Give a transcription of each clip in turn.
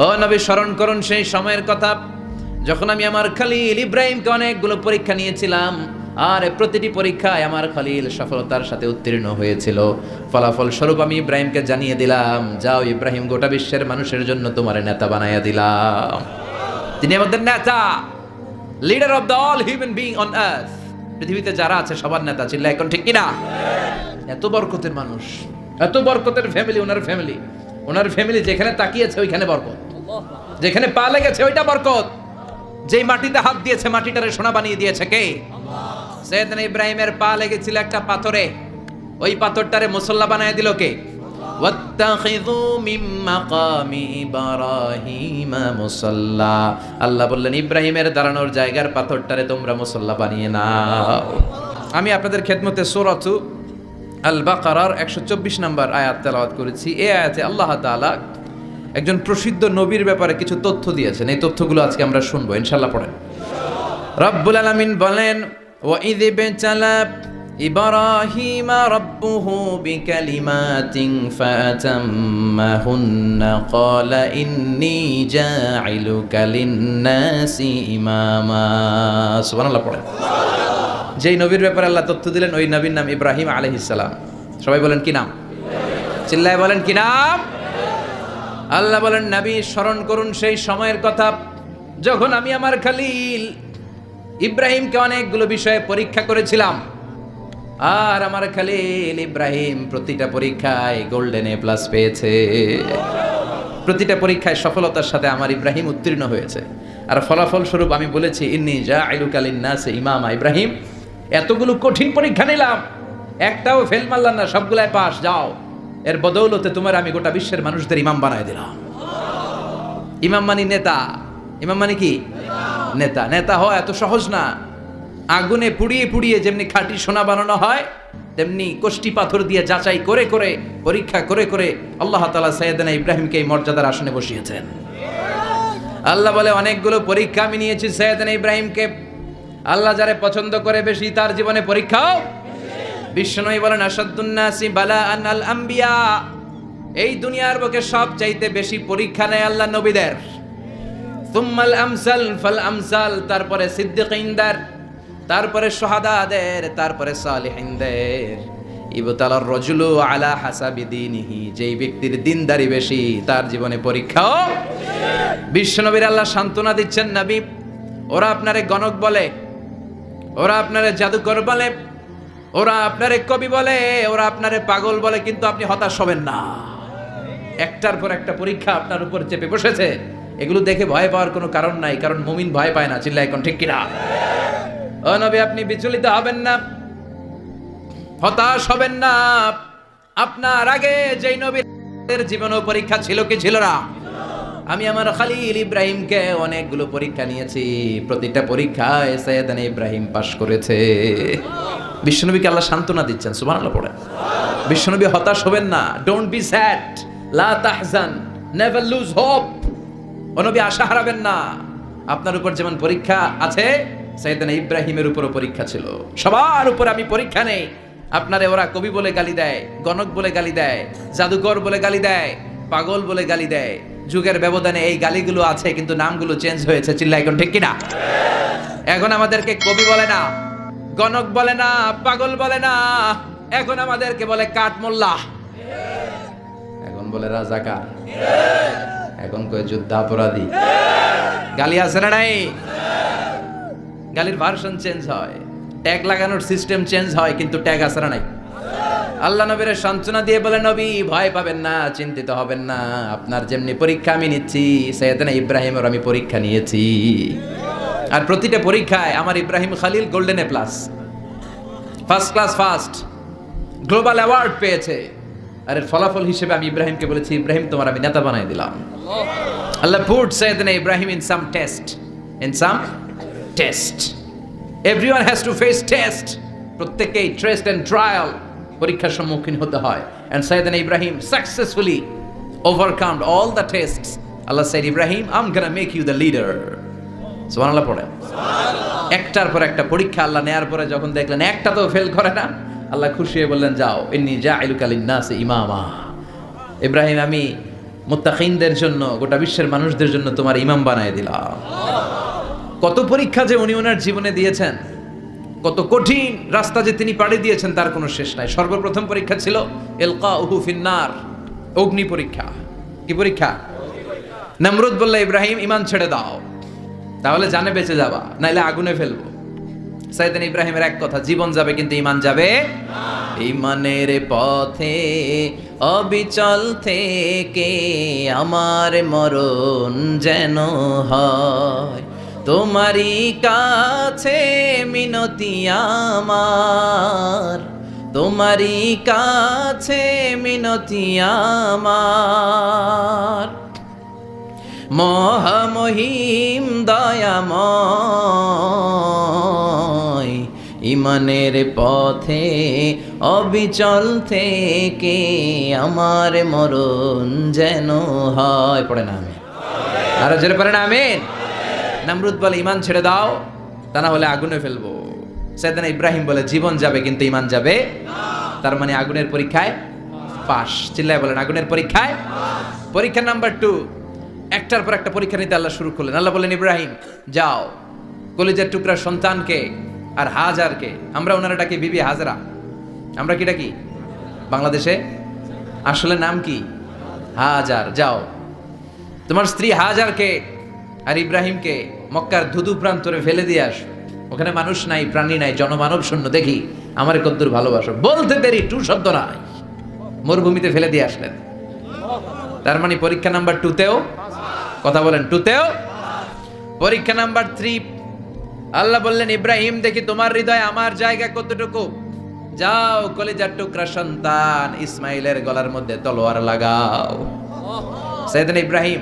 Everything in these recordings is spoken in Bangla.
ও নবী, স্মরণ করুন সেই সময়ের কথা যখন আমি আমার খলিল ইব্রাহিমকে অনেকগুলো পরীক্ষা নিয়েছিলাম, আর প্রতিটি পরীক্ষায় আমার খলিল সফলতার সাথে উত্তীর্ণ হয়েছিল। ফলাফল স্বরূপ আমি ইব্রাহিমকে জানিয়ে দিলাম, যাও ইব্রাহিম, গোটা বিশ্বের মানুষের জন্য তোমার নেতা বানাইয়া দিলাম। তিনি আমাদের নেতা, leader of the all human being on earth. পৃথিবীতে যারা আছে সবার নেতা। চিল্লা এখন ঠিক কিনা? এত বরকতের মানুষ, এত বরকতের ফ্যামিলি, ওনার ফ্যামিলি যেখানে তাকিয়েছে ওইখানে বরকত, যেখানে পা লেগেছে ওইটা বরকত। যেই মাটিতে হাত দিয়েছে মাটিটারে সোনা বানিয়ে দিয়েছে কে? সৈয়দনা ইব্রাহিমের পা লেগেছিল একটা পাথরে, ওই পাথরটারে মুসল্লা বানায় দিল কে? ওয়াত্তাখিযু মিন মাকামি ইব্রাহিমা মুসাল্লা। আল্লাহ বললেন ইব্রাহিমের দাঁড়ানোর জায়গার পাথরটারে তোমরা মুসল্লা বানিয়ে নাও। আমি আপনাদের খেদমতে সূরাতু আল বাকারার 124 নম্বর আয়াত তেলাওয়াত করেছি। এই আয়াতে আল্লাহ তাআলা একজন প্রসিদ্ধ নবীর ব্যাপারে কিছু তথ্য দিয়েছেন। এই তথ্যগুলো আজকে আমরা শুনবো ইনশাআল্লাহ। পড়েন। রব্বুল আলামিন বলেন, ওয়াইয ইবতালা ইব্রাহিমা রাব্বুহু বিকালিমাতিন ফাতাম্মাহুন্না ক্বালা ইন্নী জাইলুকা লিন-নাসি ইমামা। সুবহানাল্লাহ। পড়েন। যেই নবীর ব্যাপারে আল্লাহ তথ্য দিলেন ওই নবীর নাম ইব্রাহিম আলাইহিস সালাম। সবাই বলেন কি নাম? চিল্লায় বলেন কি নাম? আল্লাহ বলেন, নবী স্মরণ করুন সেই সময়ের কথা যখন আমি আমার খলিল ইব্রাহিমকে অনেকগুলো বিষয়ে পরীক্ষা করেছিলাম, আর আমার খলিল ইব্রাহিম প্রতিটা পরীক্ষায় গোল্ডেন এ প্লাস পেয়েছে। প্রতিটা পরীক্ষায় সফলতার সাথে আমার ইব্রাহিম উত্তীর্ণ হয়েছে। আর ফলাফল স্বরূপ আমি বলেছি ইন্নী জাইলুকা লিন-নাসি ইমামা। ইব্রাহিম, এতগুলো কঠিন পরীক্ষা নিলাম, একটাও ফেল মারলাম না, সবগুলাই পাস। যাও, এর বদৌলতে তোমার আমি গোটা বিশ্বের মানুষদের ইমাম বানায় দিলাম। ইমাম মানে নেতা। ইমাম মানে কি? নেতা। নেতা হওয়া এত সহজ না। আগুনে পুড়িয়ে পুড়িয়ে যেমনি খাঁটি সোনা বানানো হয়, তেমনি কষ্টি পাথর দিয়ে যাচাই করে করে পরীক্ষা করে করে আল্লাহ তাআলা সাইয়েদনা ইব্রাহিমকে এই মর্যাদার আসনে বসিয়েছেন। আল্লাহ বলে, অনেকগুলো পরীক্ষা আমি নিয়েছি সাইয়েদনা ইব্রাহিমকে। আল্লাহ যারে পছন্দ করে বেশি তার জীবনে পরীক্ষাও। বিশ্বনবী বলেন, আশাদ্দুন নাসি বালাআন আল আম্বিয়া। এই দুনিয়ার বুকে সবচাইতে বেশি পরীক্ষা নেয় আল্লাহ নবীদের। সুম্মাল আমসাল ফাল আমসাল, তারপরে সিদ্দিকিনদের, তারপরে শুহাদাদের, তারপরে সালিহিনদের। ইবতালার রাজুলু আলা হাসাবি দীনিহি। যেই ব্যক্তির দিনদারি বেশি তার জীবনে পরীক্ষাও। বিশ্বনবীর আল্লাহ সান্ত্বনা দিচ্ছেন, নবী, ওরা আপনারে গণক বলে, ওরা আপনারে জাদুকর বলে, ওরা আপনারে কবি বলে, ওরা আপনারে পাগল বলে, কিন্তু আপনি হতাশ হবেন না। একটার পর একটা পরীক্ষা আপনার উপর চেপে বসেছে। এগুলো দেখে ভয় পাওয়ার কোনো কারণ নাই, কারণ মুমিন ভয় পায় না। চিল্লা এখন ঠিক কিনা? ও নবী, আপনি বিচলিত হবেন না, হতাশ হবেন না। আপনার আগে যেই নবীর জীবনেও পরীক্ষা ছিল কি ছিল না? আমি আমার খলিল ইব্রাহিমকে অনেকগুলো পরীক্ষা নিয়েছি, প্রতিটা পরীক্ষায় সাইয়েদনা ইব্রাহিম পাশ করেছে। বিশ্বনবীকে আল্লাহ সান্ত্বনা দিচ্ছেন। সুবহানাল্লাহ। পড়েন। বিশ্বনবী হতাশ হবেন না। ডোন্ট বি স্যাড, লা তাহজান, নেভার লুজ হোপ। ও নবী, আশা হারাবেন না। আপনার উপর যেমন পরীক্ষা আছে, সাইয়েদনা ইব্রাহিমের উপরও পরীক্ষা ছিল। সবার উপর আমি পরীক্ষা নেই। আপনারে ওরা কবি বলে গালি দেয়, গণক বলে গালি দেয়, জাদুকর বলে গালি দেয়, পাগল বলে গালি দেয়। যুগের ব্যবধানে এই গালিগুলো আছে, কিন্তু নামগুলো চেঞ্জ হয়েছে। চিল্লা এখন ঠিক কিনা? এখন আমাদেরকে কবি বলে না, গণক বলে না, পাগল বলে না, এখন আমাদেরকে বলে কাঠমোল্লা, এখন বলে রাজাকার, এখন কয় যুদ্ধাপরাধী। গালি আছে না নাই? গালির ভার্সন চেঞ্জ হয়, ট্যাগ লাগানোর সিস্টেম চেঞ্জ হয়, কিন্তু ট্যাগ আছে না নাই? আল্লাহ নবীর সান্ত্বনা দিয়ে বলে, নবী ভয় পাবেন না, চিন্তিত হবেন না। আপনার যেমনি পরীক্ষা আমি নিচ্ছি, সাইয়েদনা ইব্রাহিমের আমি পরীক্ষা নিয়েছি। আর প্রতিটা পরীক্ষায় আমার Ibrahim Khalil golden A plus, first class first, global award পেয়েছে। আর এর ফলাফল হিসেবে আমি ইব্রাহিমকে বলেছি, ইব্রাহিম তোমার আমি নেতা বানাই দিলাম। আল্লাহ পুট সাইয়েদনা Ibrahim in some test, in some test. Everyone has to face test. প্রত্যেককেই টেস্ট এন্ড ট্রায়াল, পরীক্ষার সম্মুখীন হতে হয়। And Sayyidina Ibrahim successfully overcome all the tests. Allah said, Ibrahim, I'm gonna make you the leader. সুবহানাল্লাহ। পড়ে। একটার পর একটা পরীক্ষা আল্লাহ নেয়ার পরে যখন দেখলেন একটা তো ফেল করে না, আল্লাহ খুশি হয়ে বললেন, যাও, ইন্নী জাইলুকা লিন-নাসি ইমামা। ইব্রাহিম, আমি মুত্তাকিনদের জন্য, গোটা বিশ্বের মানুষদের জন্য তোমার ইমাম বানায় দিলাম। কত পরীক্ষা যে উনি ওনার জীবনে দিয়েছেন, কত কঠিন রাস্তা যে তিনি পাড়ি দিয়েছেন তার কোনো শেষ নাই। সর্বপ্রথম পরীক্ষা ছিল ইলকাউহু ফিন্নার, অগ্নি পরীক্ষা। কি পরীক্ষা? নমরুদ বলল, ইব্রাহিম ঈমান ছেড়ে দাও, তাহলে জানে বেঁচে যাবা, নাইলে আগুনে ফেলবো। সাইয়েদনা ইব্রাহিমের এক কথা, জীবন যাবে কিন্তু ঈমান যাবে না। ঈমানের পথে অবিচল থেকে আমার মরণ যেন হয়, তোমারই কাছে মিনতি আমার, তোমারই কাছে মিনতি আমার। মহামহিম দয়াময়, ঈমানের পথে অবিচল থেকে আমার মরণ যেন হয়। পড়ে না আমিন? আরো জোরে পড়ে না আমিন? নমরুদ বলে, ঈমান ছেড়ে দাও, তা না হলে আগুনে ফেলবো। সাইয়েদনা ইব্রাহিম বলে, জীবন যাবে কিন্তু ঈমান যাবে না। তার মানে আগুনের পরীক্ষায় পাস। চিল্লায় বলেন, আগুনের পরীক্ষায়। পরীক্ষা নাম্বার 2, একটার পর একটা পরীক্ষা নিতে আল্লাহ শুরু করলেন। আল্লাহ বললেন, ইব্রাহিম যাও, কলিজার টুকরা সন্তানকে আর হাজারকে, আমরা ওনারা ডাকি বিবি হাজরা, আমরা কি ডাকি বাংলাদেশে? আসলে নাম কি? হাজার। যাও, তোমার স্ত্রী হাজারকে আর ইব্রাহিমকে মক্কার ধুধু প্রান্তরে ফেলে দিয়ে আস। ওখানে মানুষ নাই, প্রাণী নাই, জনমানব শূন্য, দেখি আমার কদ্দুর ভালোবাসো। বলতে দেরি, টু শব্দ নাই, মরুভূমিতে ফেলে দিয়ে আসলেন। তার মানে পরীক্ষা নাম্বার 2তেও, কথা বলেন, 2তেও। পরীক্ষা নাম্বার 3, আল্লাহ বললেন, ইব্রাহিম দেখি তোমার হৃদয়ে আমার জায়গা কতটুকু, যাও কলিজার টুকরা সন্তান ইসমাইলের গলার মধ্যে তলোয়ার লাগাও। সাইয়েদনা ইব্রাহিম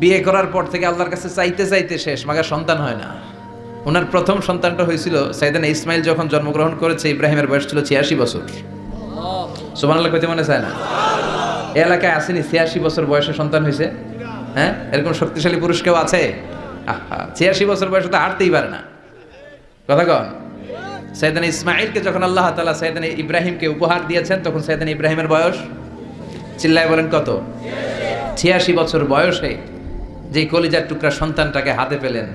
বিয়ে করার পর থেকে আল্লাহর কাছে চাইতে চাইতে শেষ, মাগার সন্তান হয় না। ওনার প্রথম সন্তানটা হয়েছিল সাইয়েদনা ইসমাইল যখন জন্মগ্রহণ করেছে, ইব্রাহিমের বয়স ছিল 86 বছর। সুবহানাল্লাহ কইতে মনে চায় না? এই এলাকায় আসেনি 86 বছর বয়সে সন্তান হয়েছে? হ্যাঁ, এরকম শক্তিশালী পুরুষ কেউ আছে? 86 বছর বয়সে তো হাঁটতেই পারে না, কথা কন। সাইয়েদনা ইসমাইলকে যখন আল্লাহ তাআলা সাইয়েদনা ইব্রাহিমকে উপহার দিয়েছেন, তখন সাইয়েদনা ইব্রাহিমের বয়স, চিল্লায় বলেন কত? 86 বছর বয়সে যে কলিজার টুকরা সন্তানটাকে হাতে পেলেন,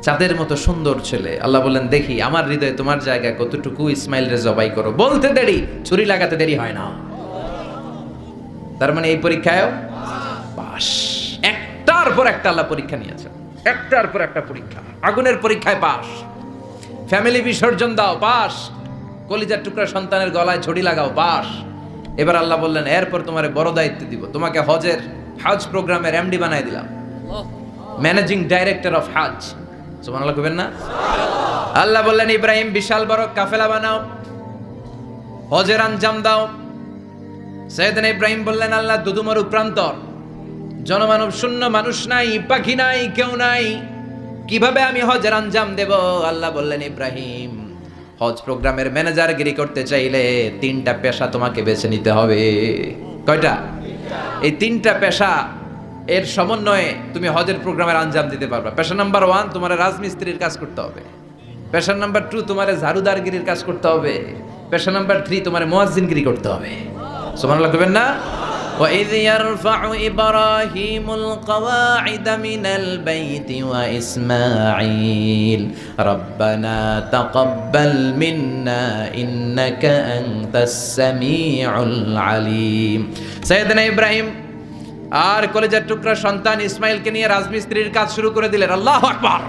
চাঁদের মতো সুন্দর ছেলে। আল্লাহ বললেন, দেখি আমার হৃদয়ে তোমার জায়গা কতটুকু, ইসমাইল রে জবাই করো। বলতে দেরি, ছুরি লাগাতে দেরি হয় না। তার মানে এই পরীক্ষায়ও পাস। একটার পর একটা আল্লাহ পরীক্ষা নিয়েছে, একটার পর একটা পরীক্ষা। আগুনের পরীক্ষায় পাস, ফ্যামিলি বিসর্জন দাও, পাস। কলিজার টুকরা সন্তানের গলায় ছড়ি লাগাও, পাস। এবার আল্লাহ বললেন, এরপর তোমারে বড় দায়িত্ব দিব, তোমাকে হজ প্রোগ্রামের এমডি বানাই দিলাম, ম্যানেজিং ডাইরেক্টর অফ হজ। সুবহানাল্লাহ কইবেন না? আল্লাহ বললেন, ইব্রাহিম বিশাল বড় কাফেলা বানাও, হজের আঞ্জাম দাও। সাইয়েদনা ইব্রাহিম বললেন, আল্লাহ দুদুমরু প্রান্তর, জনমানব শূন্য, মানুষ নাই, পাখি নাই, কেউ নাই, কিভাবে আমি হজের আঞ্জাম দেব? আল্লাহ বললেন, ইব্রাহিম হজ প্রোগ্রামের ম্যানেজারগিরি করতে চাইলে 3টা পেশা তোমাকে বেছে নিতে হবে। কয়টা? এই 3টা পেশা এর সমন্বয়ে তুমি হজের প্রোগ্রামের আঞ্জাম দিতে পারবে। পেশা নাম্বার 1, তোমার রাজমিস্ত্রির কাজ করতে হবে। পেশা নাম্বার 2, তোমার ঝাড়ুদারগিরির কাজ করতে হবে। পেশা নাম্বার 3, তোমার মুয়াজ্জিনগিরি করতে হবে। সুবহানাল্লাহ কইবেন না? وَإِذْ يَرْفَعُ إِبْرَاهِيمُ الْقَوَاعِدَ مِنَ الْبَيْتِ وَإِسْمَاعِيلُ رَبَّنَا تَقَبَّلْ مِنَّا إِنَّكَ أَنْتَ السَّمِيعُ الْعَلِيمُ। সাইয়েদনা ইব্রাহিম আর কলেজের টুকরা সন্তান ইসমাইলকে নিয়ে রাজমিস্ত্রির কাজ শুরু করে দিলেন। আল্লাহু আকবার।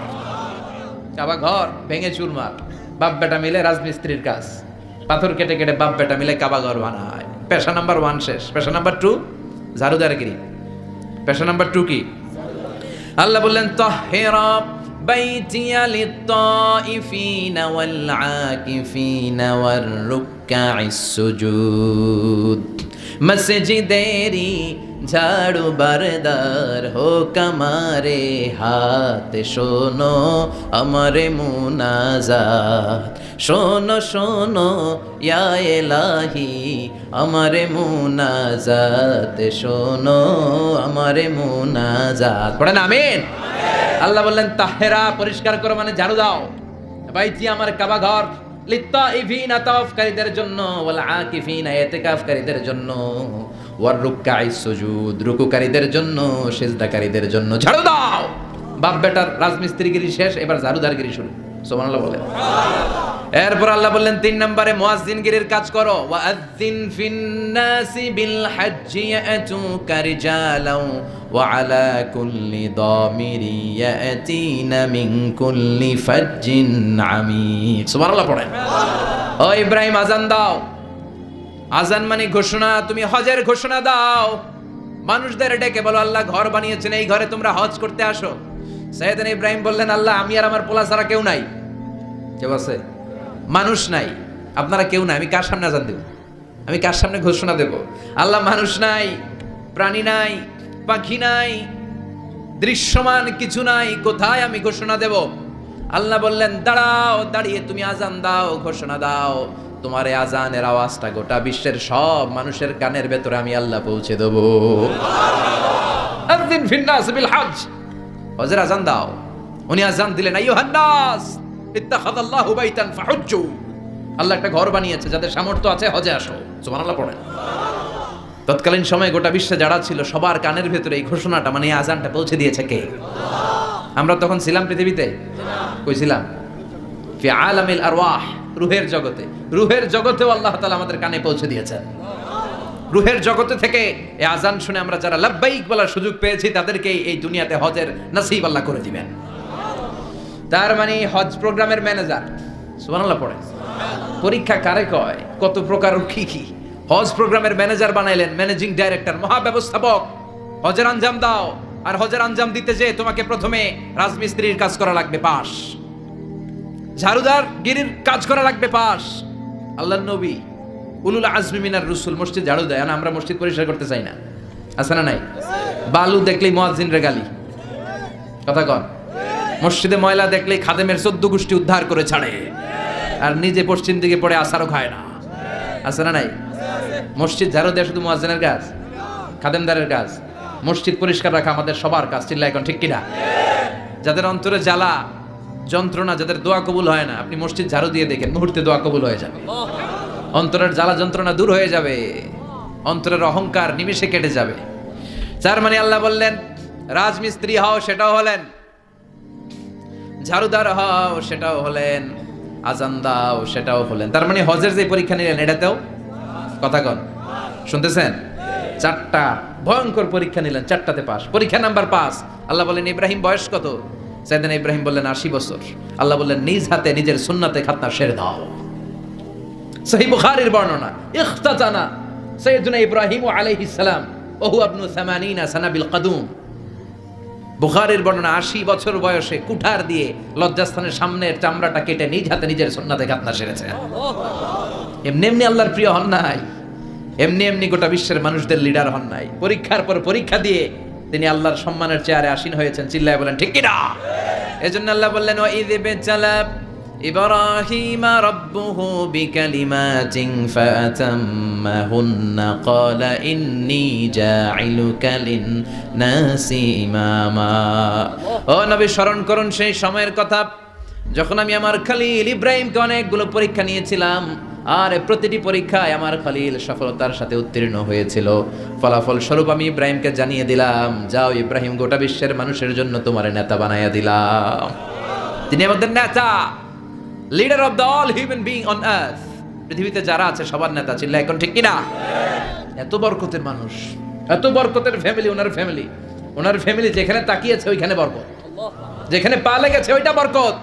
কাবা ঘর ভেঙে চুরমার, বাপ বেটা মিলে রাজমিস্ত্রির কাজ, পাথর কেটে কেটে বাপ বেটা মিলে কাবা ঘর বানায়। পেশা নাম্বার 1 শেষ। পেশা নাম্বার 2 ঝাড়ুদারগিরি। পেশা নাম্বার 2 কি? আল্লাহ বললেন, তাহহিরা বাইতিয়া লিত-তাইফিনা ওয়াল আকিফিনা ওয়ার রুকআইস সুজুদ। মসজিদেরি ঝাড়ু বারদার হোক আমারে হাত, শোনো আমারে মুনাজাত, শোনো শোনো ইয়া ইলাহি আমারে মুনাজাত, শোনো আমারে মুনাজাত। পড়েন আমিন। আল্লাহ বললেন, তাহেরা পরিষ্কার করো, মানে ঝাড়ু দাও, বাইতি আমার কাবা ঘর, লিত্তাইফিনা তাওয়াফকারীদের জন্য, ওয়াল আকিফিনা ইতিকাফকারীদের জন্য, ওয়ার রুকআইস সুজুদ, রুকুকারীদের জন্য, সিজদাকারীদের জন্য। ঝাড়ু দাও। বাপ বেটার রাজমিস্ত্রিগিরি শেষ, এবার ঝাড়ুদারগিরি শুরু। সুবহানাল্লাহ বলেন। এরপর আল্লাহ বললেন 3 নম্বরে মুয়াজ্জিনগিরির কাজ করো। ওয়াআযযিন ফিন-নাসি বিল হাজ্জি ইয়াতুকা রিজালাও ওয়া আলা কুল্লি দামিরি ইয়াতিনা মিন কুল্লি ফাজ্জিন আমিক। সুবহানাল্লাহ পড়েন। ও ইব্রাহিম আযান দাও। আযান মানে ঘোষণা, তুমি হজের ঘোষণা দাও। মানুষদের ডেকে বলো আল্লাহ ঘর বানিয়েছেন, এই ঘরে তোমরা হজ করতে আসো। সাইয়েদনা ইব্রাহিম বললেন আল্লাহ আমি আর আমার পোলা ছাড়া কেউ নাই। কেউ আছে? মানুষ নাই, আপনারা কেউ নাই, আমি কার সামনে আযান দেব? আমি কার সামনে ঘোষণা দেব? আল্লাহ মানুষ নাই, প্রাণী নাই, পাখি নাই, দৃশ্যমান কিছু নাই, কোথায় আমি ঘোষণা দেব? আল্লাহ বললেন দাঁড়াও, দাঁড়িয়ে তুমি আযান দাও, ঘোষণা দাও। তোমার এই আযানের আওয়াজটা গোটা বিশ্বের সব মানুষের কানের ভেতরে আমি আল্লাহ পৌঁছে দেব। আযিন ফিন-নাস বিল হজ, হজের আযান দাও। উনি আযান দিলেন আইয়ুহান নাস ইত্তাখাযাল্লাহু বাইতান ফাহুজ্জু, আল্লাহ একটা ঘর বানিয়েছে, যাদের সামর্থ্য আছে হজে আসো। সুবহানাল্লাহ পড়েন। তৎকালীন সময়ে গোটা বিশ্বে যারা ছিল সবার কানের ভেতরে এই ঘোষণাটা মানে এই আযানটা পৌঁছে দিয়েছে কে? আমরা তখন ছিলাম পৃথিবীতে? কই ছিলাম? ফি আলামিল আরওয়াহ, রূহের জগতে। রূহের জগতেও আল্লাহ তাআলা আমাদের কানে পৌঁছে দিয়েছেন। রূহের জগতে থেকে এই আযান শুনে আমরা যারা লাব্বাইক বলার সুযোগ পেয়েছি তাদেরকে এই দুনিয়াতে হজের নসিব আল্লাহ করে দিবেন। তার মানে হজ প্রোগ্রামের ম্যানেজার। সুবহানাল্লাহ পড়ে। পরীক্ষা কারে কয়? কত প্রকার কি কি। হজ প্রোগ্রামের ম্যানেজার বানাইলেন, ম্যানেজিং ডাইরেক্টর, মহাব্যবস্থাপক। হজের আঞ্জাম দাও, আর হজের আঞ্জাম দিতে যে তোমাকে প্রথমে রাজমিস্ত্রির কাজ করা লাগবে পাস, ঝাড়ুদার গিরির কাজ করা লাগবে পাস। আল্লাহর নবী উলুল আজমি মিনার রসুল মসজিদ ঝাড়ু দেয়, না আমরা মসজিদ পরিষ্কার করতে চাই না? আছে না নাই? বালু দেখলেই মুয়াজ্জিনের গালি। কথা কন। মসজিদে ময়লা দেখলেই খাদেমের 14 গোষ্ঠী উদ্ধার করে ছাড়ে, আর নিজে পশ্চিম দিকে পড়ে আসারও খায় না। আছে না নাই? মসজিদ ঝাড়ু দেওয়া শুধু মুয়াজ্জিনের কাজ, খাদেমদারের কাজ। মসজিদ পরিষ্কার রাখা আমাদের সবার কাজ। চিল্লা এখন ঠিক কিনা? যাদের অন্তরে জ্বালা যন্ত্রণা, যাদের দোয়া কবুল হয় না, আপনি মসজিদ ঝাড়ু দিয়ে দেখেন মুহূর্তে দোয়া কবুল হয়ে যাবে। অন্তরের জ্বালা যন্ত্রণা দূর হয়ে যাবে, অন্তরের অহংকার নিমেষে কেটে যাবে। তার মানে আল্লাহ বললেন রাজমিস্ত্রি হও, সেটাও হলেন। ঝাড়ুদার হও, সেটাও হলেন। আযান দাও, সেটাও হলেন। তার মানে হজের যে পরীক্ষা নিলেন এটাতেও, কথা কন, শুনতেছেন? 4টা ভয়ঙ্কর পরীক্ষা নিলেন, 4টাতে পাস। পরীক্ষা নাম্বার 5। আল্লাহ বললেন ইব্রাহিম বয়স কত? সাইয়েদনা ইব্রাহিম বললেন 80 বছর। আল্লাহ বললেন নিজ হাতে নিজের সুন্নাতে খাতনা সেরে দাও। সহিহ বুখারীর বর্ণনা, ইখতাতানা সাইয়েদনা ইব্রাহিম আলাইহিস সালাম ওয়া হুয়া ইবনু 80 সানা বিল কদুম। বুখারীর বর্ণনা 80 বছর বয়সে কুঠার দিয়ে লজ্জাস্থানের সামনের চামড়াটা কেটে নিজ হাতে নিজের সুন্নাতে খাতনা সেরেছে। এমনি এমনি আল্লাহর প্রিয় হন নাই, এমনি এমনি গোটা বিশ্বের মানুষদের লিডার হন নাই। পরীক্ষার পর পরীক্ষা দিয়ে তিনি আল্লাহর সম্মানের চেয়ারে আসীন হয়েছেন। চিল্লায় বলেন ঠিক কিনা? এজন্য আল্লাহ বললেন ওয়া ইয বিতালা ইব্রাহিমা রাব্বুহু বিকালিমাতিন ফাতাম্মাহুন্না ক্বালা ইন্নী জাঈলুকা লিন-নাসি ইমামা। ও নবী স্মরণ করুন সেই সময়ের কথা যখন আমি আমার খলিল ইব্রাহিমকে অনেকগুলো পরীক্ষা নিয়েছিলাম, আর প্রতিটি পরীক্ষায় আমার খলিল সফলতার সাথে উত্তীর্ণ হয়েছিল। ফলাফল স্বরূপ আমি ইব্রাহিমকে জানিয়ে দিলাম, যাও ইব্রাহিম, গোটা বিশ্বের মানুষের জন্য তোমার নেতা বানাইয়া দিলাম। তিনি আমাদের নেতা, leader of the all human being on earth. পৃথিবীতে যারা আছে সবার নেতা। চিল্লা এখন ঠিক কিনা? এত বরকতের মানুষ, এত বরকতের ফ্যামিলি। ওনার ফ্যামিলি যেখানে তাকিয়েছে ওইখানে বরকত, যেখানে পা লেগেছে ওইটা বরকত।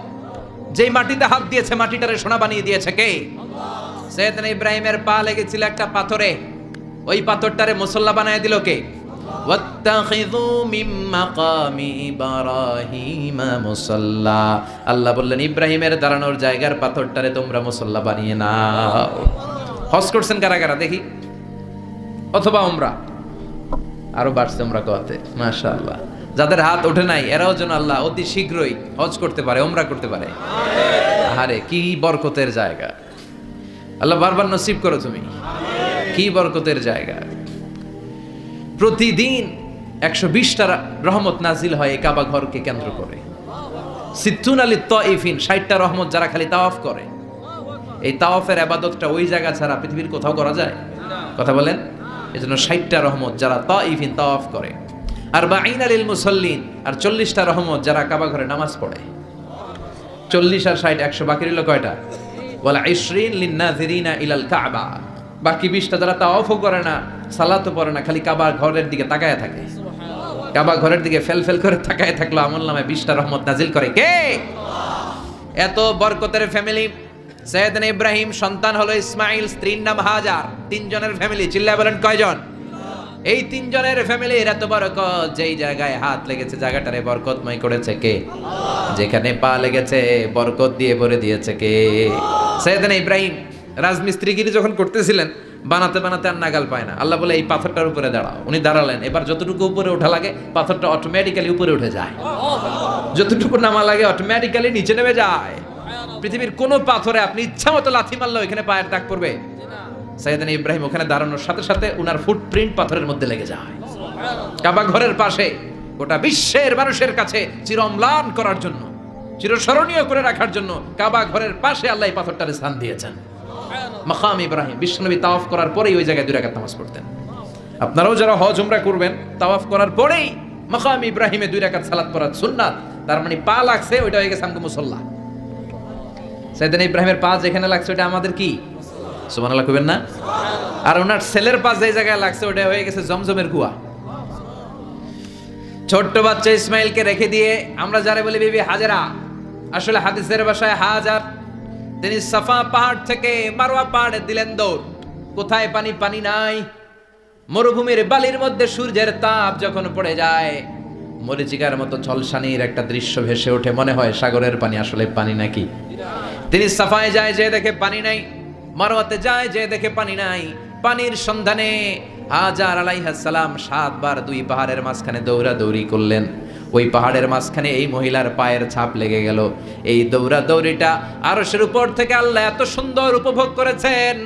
যেই মাটিতে হাত দিয়েছে মাটিটারে সোনা বানিয়ে দিয়েছে কে? সাইয়েদনা ইব্রাহিমের পা লেগেছিল একটা পাথরে, ওই পাথরটারে মুসল্লা বানায় দিল কে? ওয়াত্তাখিযু মিন মাকামি ইব্রাহিমা মুসাল্লা। আল্লাহ বললেন ইব্রাহিমের দাঁড়ানোর জায়গার পাথরটারে তোমরা মুসল্লা বানিয়ে নাও। হজ করছেন কারা কারা দেখি? অথবা উমরা? আরো বাড়ছে উমরা করতে, মাশাআল্লাহ। যাদের হাত ওঠে নাই এরাও যেন আল্লাহ অতি শীঘ্রই হজ করতে পারে, উমরা করতে পারে। আরে কি বরকতের জায়গা! আল্লাহ বারবার নসিব করো তুমি। কি বরকতের জায়গা! প্রতিদিন 120টা রহমত নাজিল হয় এই কাবা ঘরকে কেন্দ্র করে। সিত্তুন আলী তাইফিন, 60টা রহমত যারা খালি তাওয়াফ করে। এই তাওয়াফের ইবাদতটা ওই জায়গা ছাড়া পৃথিবীর কোথাও করা যায়? কথা বলেন। এজন্য 60টা রহমত যারা তাইফিন তাওয়াফ করে, আর 40 লিল মুসাল্লিন, আর 40টা রহমত যারা কাবা ঘরে নামাজ পড়ে। 40 আর 60 100, বাকি রইল কয়টা? ওয়ালা 20 লিন নাযিরিনা ইলাল কাবা, বাকি 20টা যারা তাওয়াফও করে না, সালাতও পড়ে না, খালি কাবা ঘরের দিকে তাকায় থাকে। কাবা ঘরের দিকে ফেল ফেল করে তাকায় থাকলো, আমলনামায় 20টা রহমত নাজিল করে কে? এত বরকতের ফ্যামিলি। সাইয়েদনা ইব্রাহিম সন্তান হলো ইসমাইল, স্ত্রীর নাম হাজার। 3 জনের ফ্যামিলি, চিল্লায় বলেন কয়জন? এই 3 জনের ফ্যামিলির এত বরকত, যেই জায়গায় হাত লেগেছে জায়গাটারে বরকতময় করেছে কে? যেখানে পা লেগেছে বরকত দিয়ে ভরে দিয়েছে কে? সাইয়েদনা ইব্রাহিম রাজমিস্ত্রিগিরি যখন করতেছিলেন, বানাতে বানাতে আর নাগাল পায় না, আল্লাহ বলে এই পাথরটার উপরে দাঁড়াও। উনি দাঁড়ালেন, এবার যতটুকু উপরে ওঠা লাগে পাথরটা অটোমেটিক্যালি উপরে উঠে যায়, যতটুকু নামা লাগে অটোমেটিক্যালি নিচে নেমে যায়। পৃথিবীর কোন পাথরে আপনি ইচ্ছা মতো লাথি মারলেও এখানে পায়ের দাগ পড়বে? সাইয়েদনা ইব্রাহিম ওখানে দাঁড়ানোর সাথে সাথে উনার ফুটপ্রিন্ট পাথরের মধ্যে লেগে যায়। কাবা ঘরের পাশে গোটা বিশ্বের মানুষের কাছে চিরম্লান করার জন্য, চিরস্মরণীয় করে রাখার জন্য কাবা ঘরের পাশে আল্লাহ এই পাথরটার স্থান দিয়েছেন। মাকাম ইব্রাহিম, বিশ্বনবী তাওয়াফ করার পরেই ওই জায়গায় 2 রাকাত নামাজ পড়তেন। আপনারাও যারা হজ উমরা করবেন, তাওয়াফ করার পরেই মাকাম ইব্রাহিমে 2 রাকাত সালাত পড়া সুন্নাত। তার মানে পা লাগছে, ওইটা হয়ে গেছে আমগো মুসাল্লা। সাইয়েদনা ইব্রাহিমের পা যেখানে লাগছে ওটা আমাদের কি? সুবহানাল্লাহ কইবেন না? আর ওনার ছেলের পা যে জায়গায় লাগছে ওটা হয়ে গেছে জমজমের কুয়া। ছোট্ট বাচ্চা ইসমাইলকে রেখে দিয়ে আমরা যারা বলি বিবি হাজেরা, আসলে হাদিসের ভাষায় হাজার, তিনি সাফা পাহাড় থেকে মারওয়া পাহাড়ে দিলেন দৌড়। কোথায় পানি? পানি নাই। মরুভূমির বালির মধ্যে সূর্যের তাপ যখন পড়ে যায়, মরিচিকার মতো ঝলসানির একটা দৃশ্য ভেসে ওঠে, মনে হয় সাগরের পানি, আসলে পানি নাকি? তিনি সাফায় যায়, যে দেখে পানি নাই। মারওয়াতে যায়, যে দেখে পানি নাই। পানির সন্ধানে হাজার আলাইহিস সালাম 7 বার 2 পাহাড়ের মাঝখানে দৌড়াদৌড়ি করলেন। ওই পাহাড়ের মাঝখানে এই মহিলার পায়ের ছাপ লেগে গেল। এই দৌড়াদৌড়িটা আরশের উপর থেকে আল্লাহ এত সুন্দর উপভোগ করেছেন।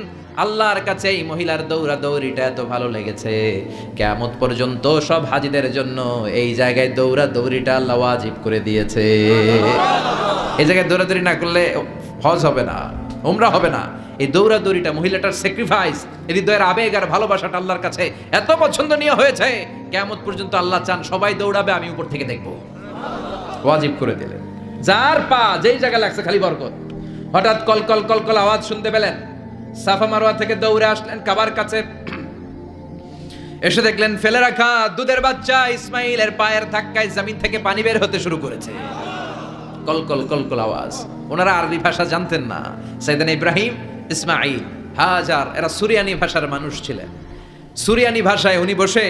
আল্লাহর কাছে এই মহিলার দৌড়াদৌড়িটা এত ভালো লেগেছে, কিয়ামত পর্যন্ত সব হাজীদের জন্য এই জায়গায় দৌড়াদৌড়িটা আল্লাহ ওয়াজিব করে দিয়েছে। এই জায়গায় দৌড়াদৌড়ি না করলে হজ হবে না, উমরা হবে না। এই দৌড়াদৌড়িটা, মহিলাটার স্যাক্রিফাইস, হৃদয়ের আবেগ আর ভালোবাসাটা আল্লাহর কাছে এত পছন্দনীয় হয়েছে, কিয়ামত পর্যন্ত আল্লাহ চান সবাই দৌড়াবে, আমি উপর থেকে দেখব। ওয়াজিব করে দিলেন। যার পা যেই জায়গায় লাগছে খালি বরকত। হঠাৎ কলকল কলকল আওয়াজ শুনতে পেলেন, সাফা মারওয়া থেকে দৌড়ে আসলেন কাবার কাছে। এসে দেখলেন ফেলে রাখা দুধের বাচ্চা ইসমাইলের পায়ের ধাক্কায় জমিন থেকে পানি বের হতে শুরু করেছে। কলকল কলকল আওয়াজ। ওনারা আরবি ভাষা জানতেন না। সাইয়েদনা ইব্রাহিম, ইসমাইল, হাজার এরা সুরিয়ানি ভাষার মানুষ ছিলেন। সুরিয়ানি ভাষায় উনি বসে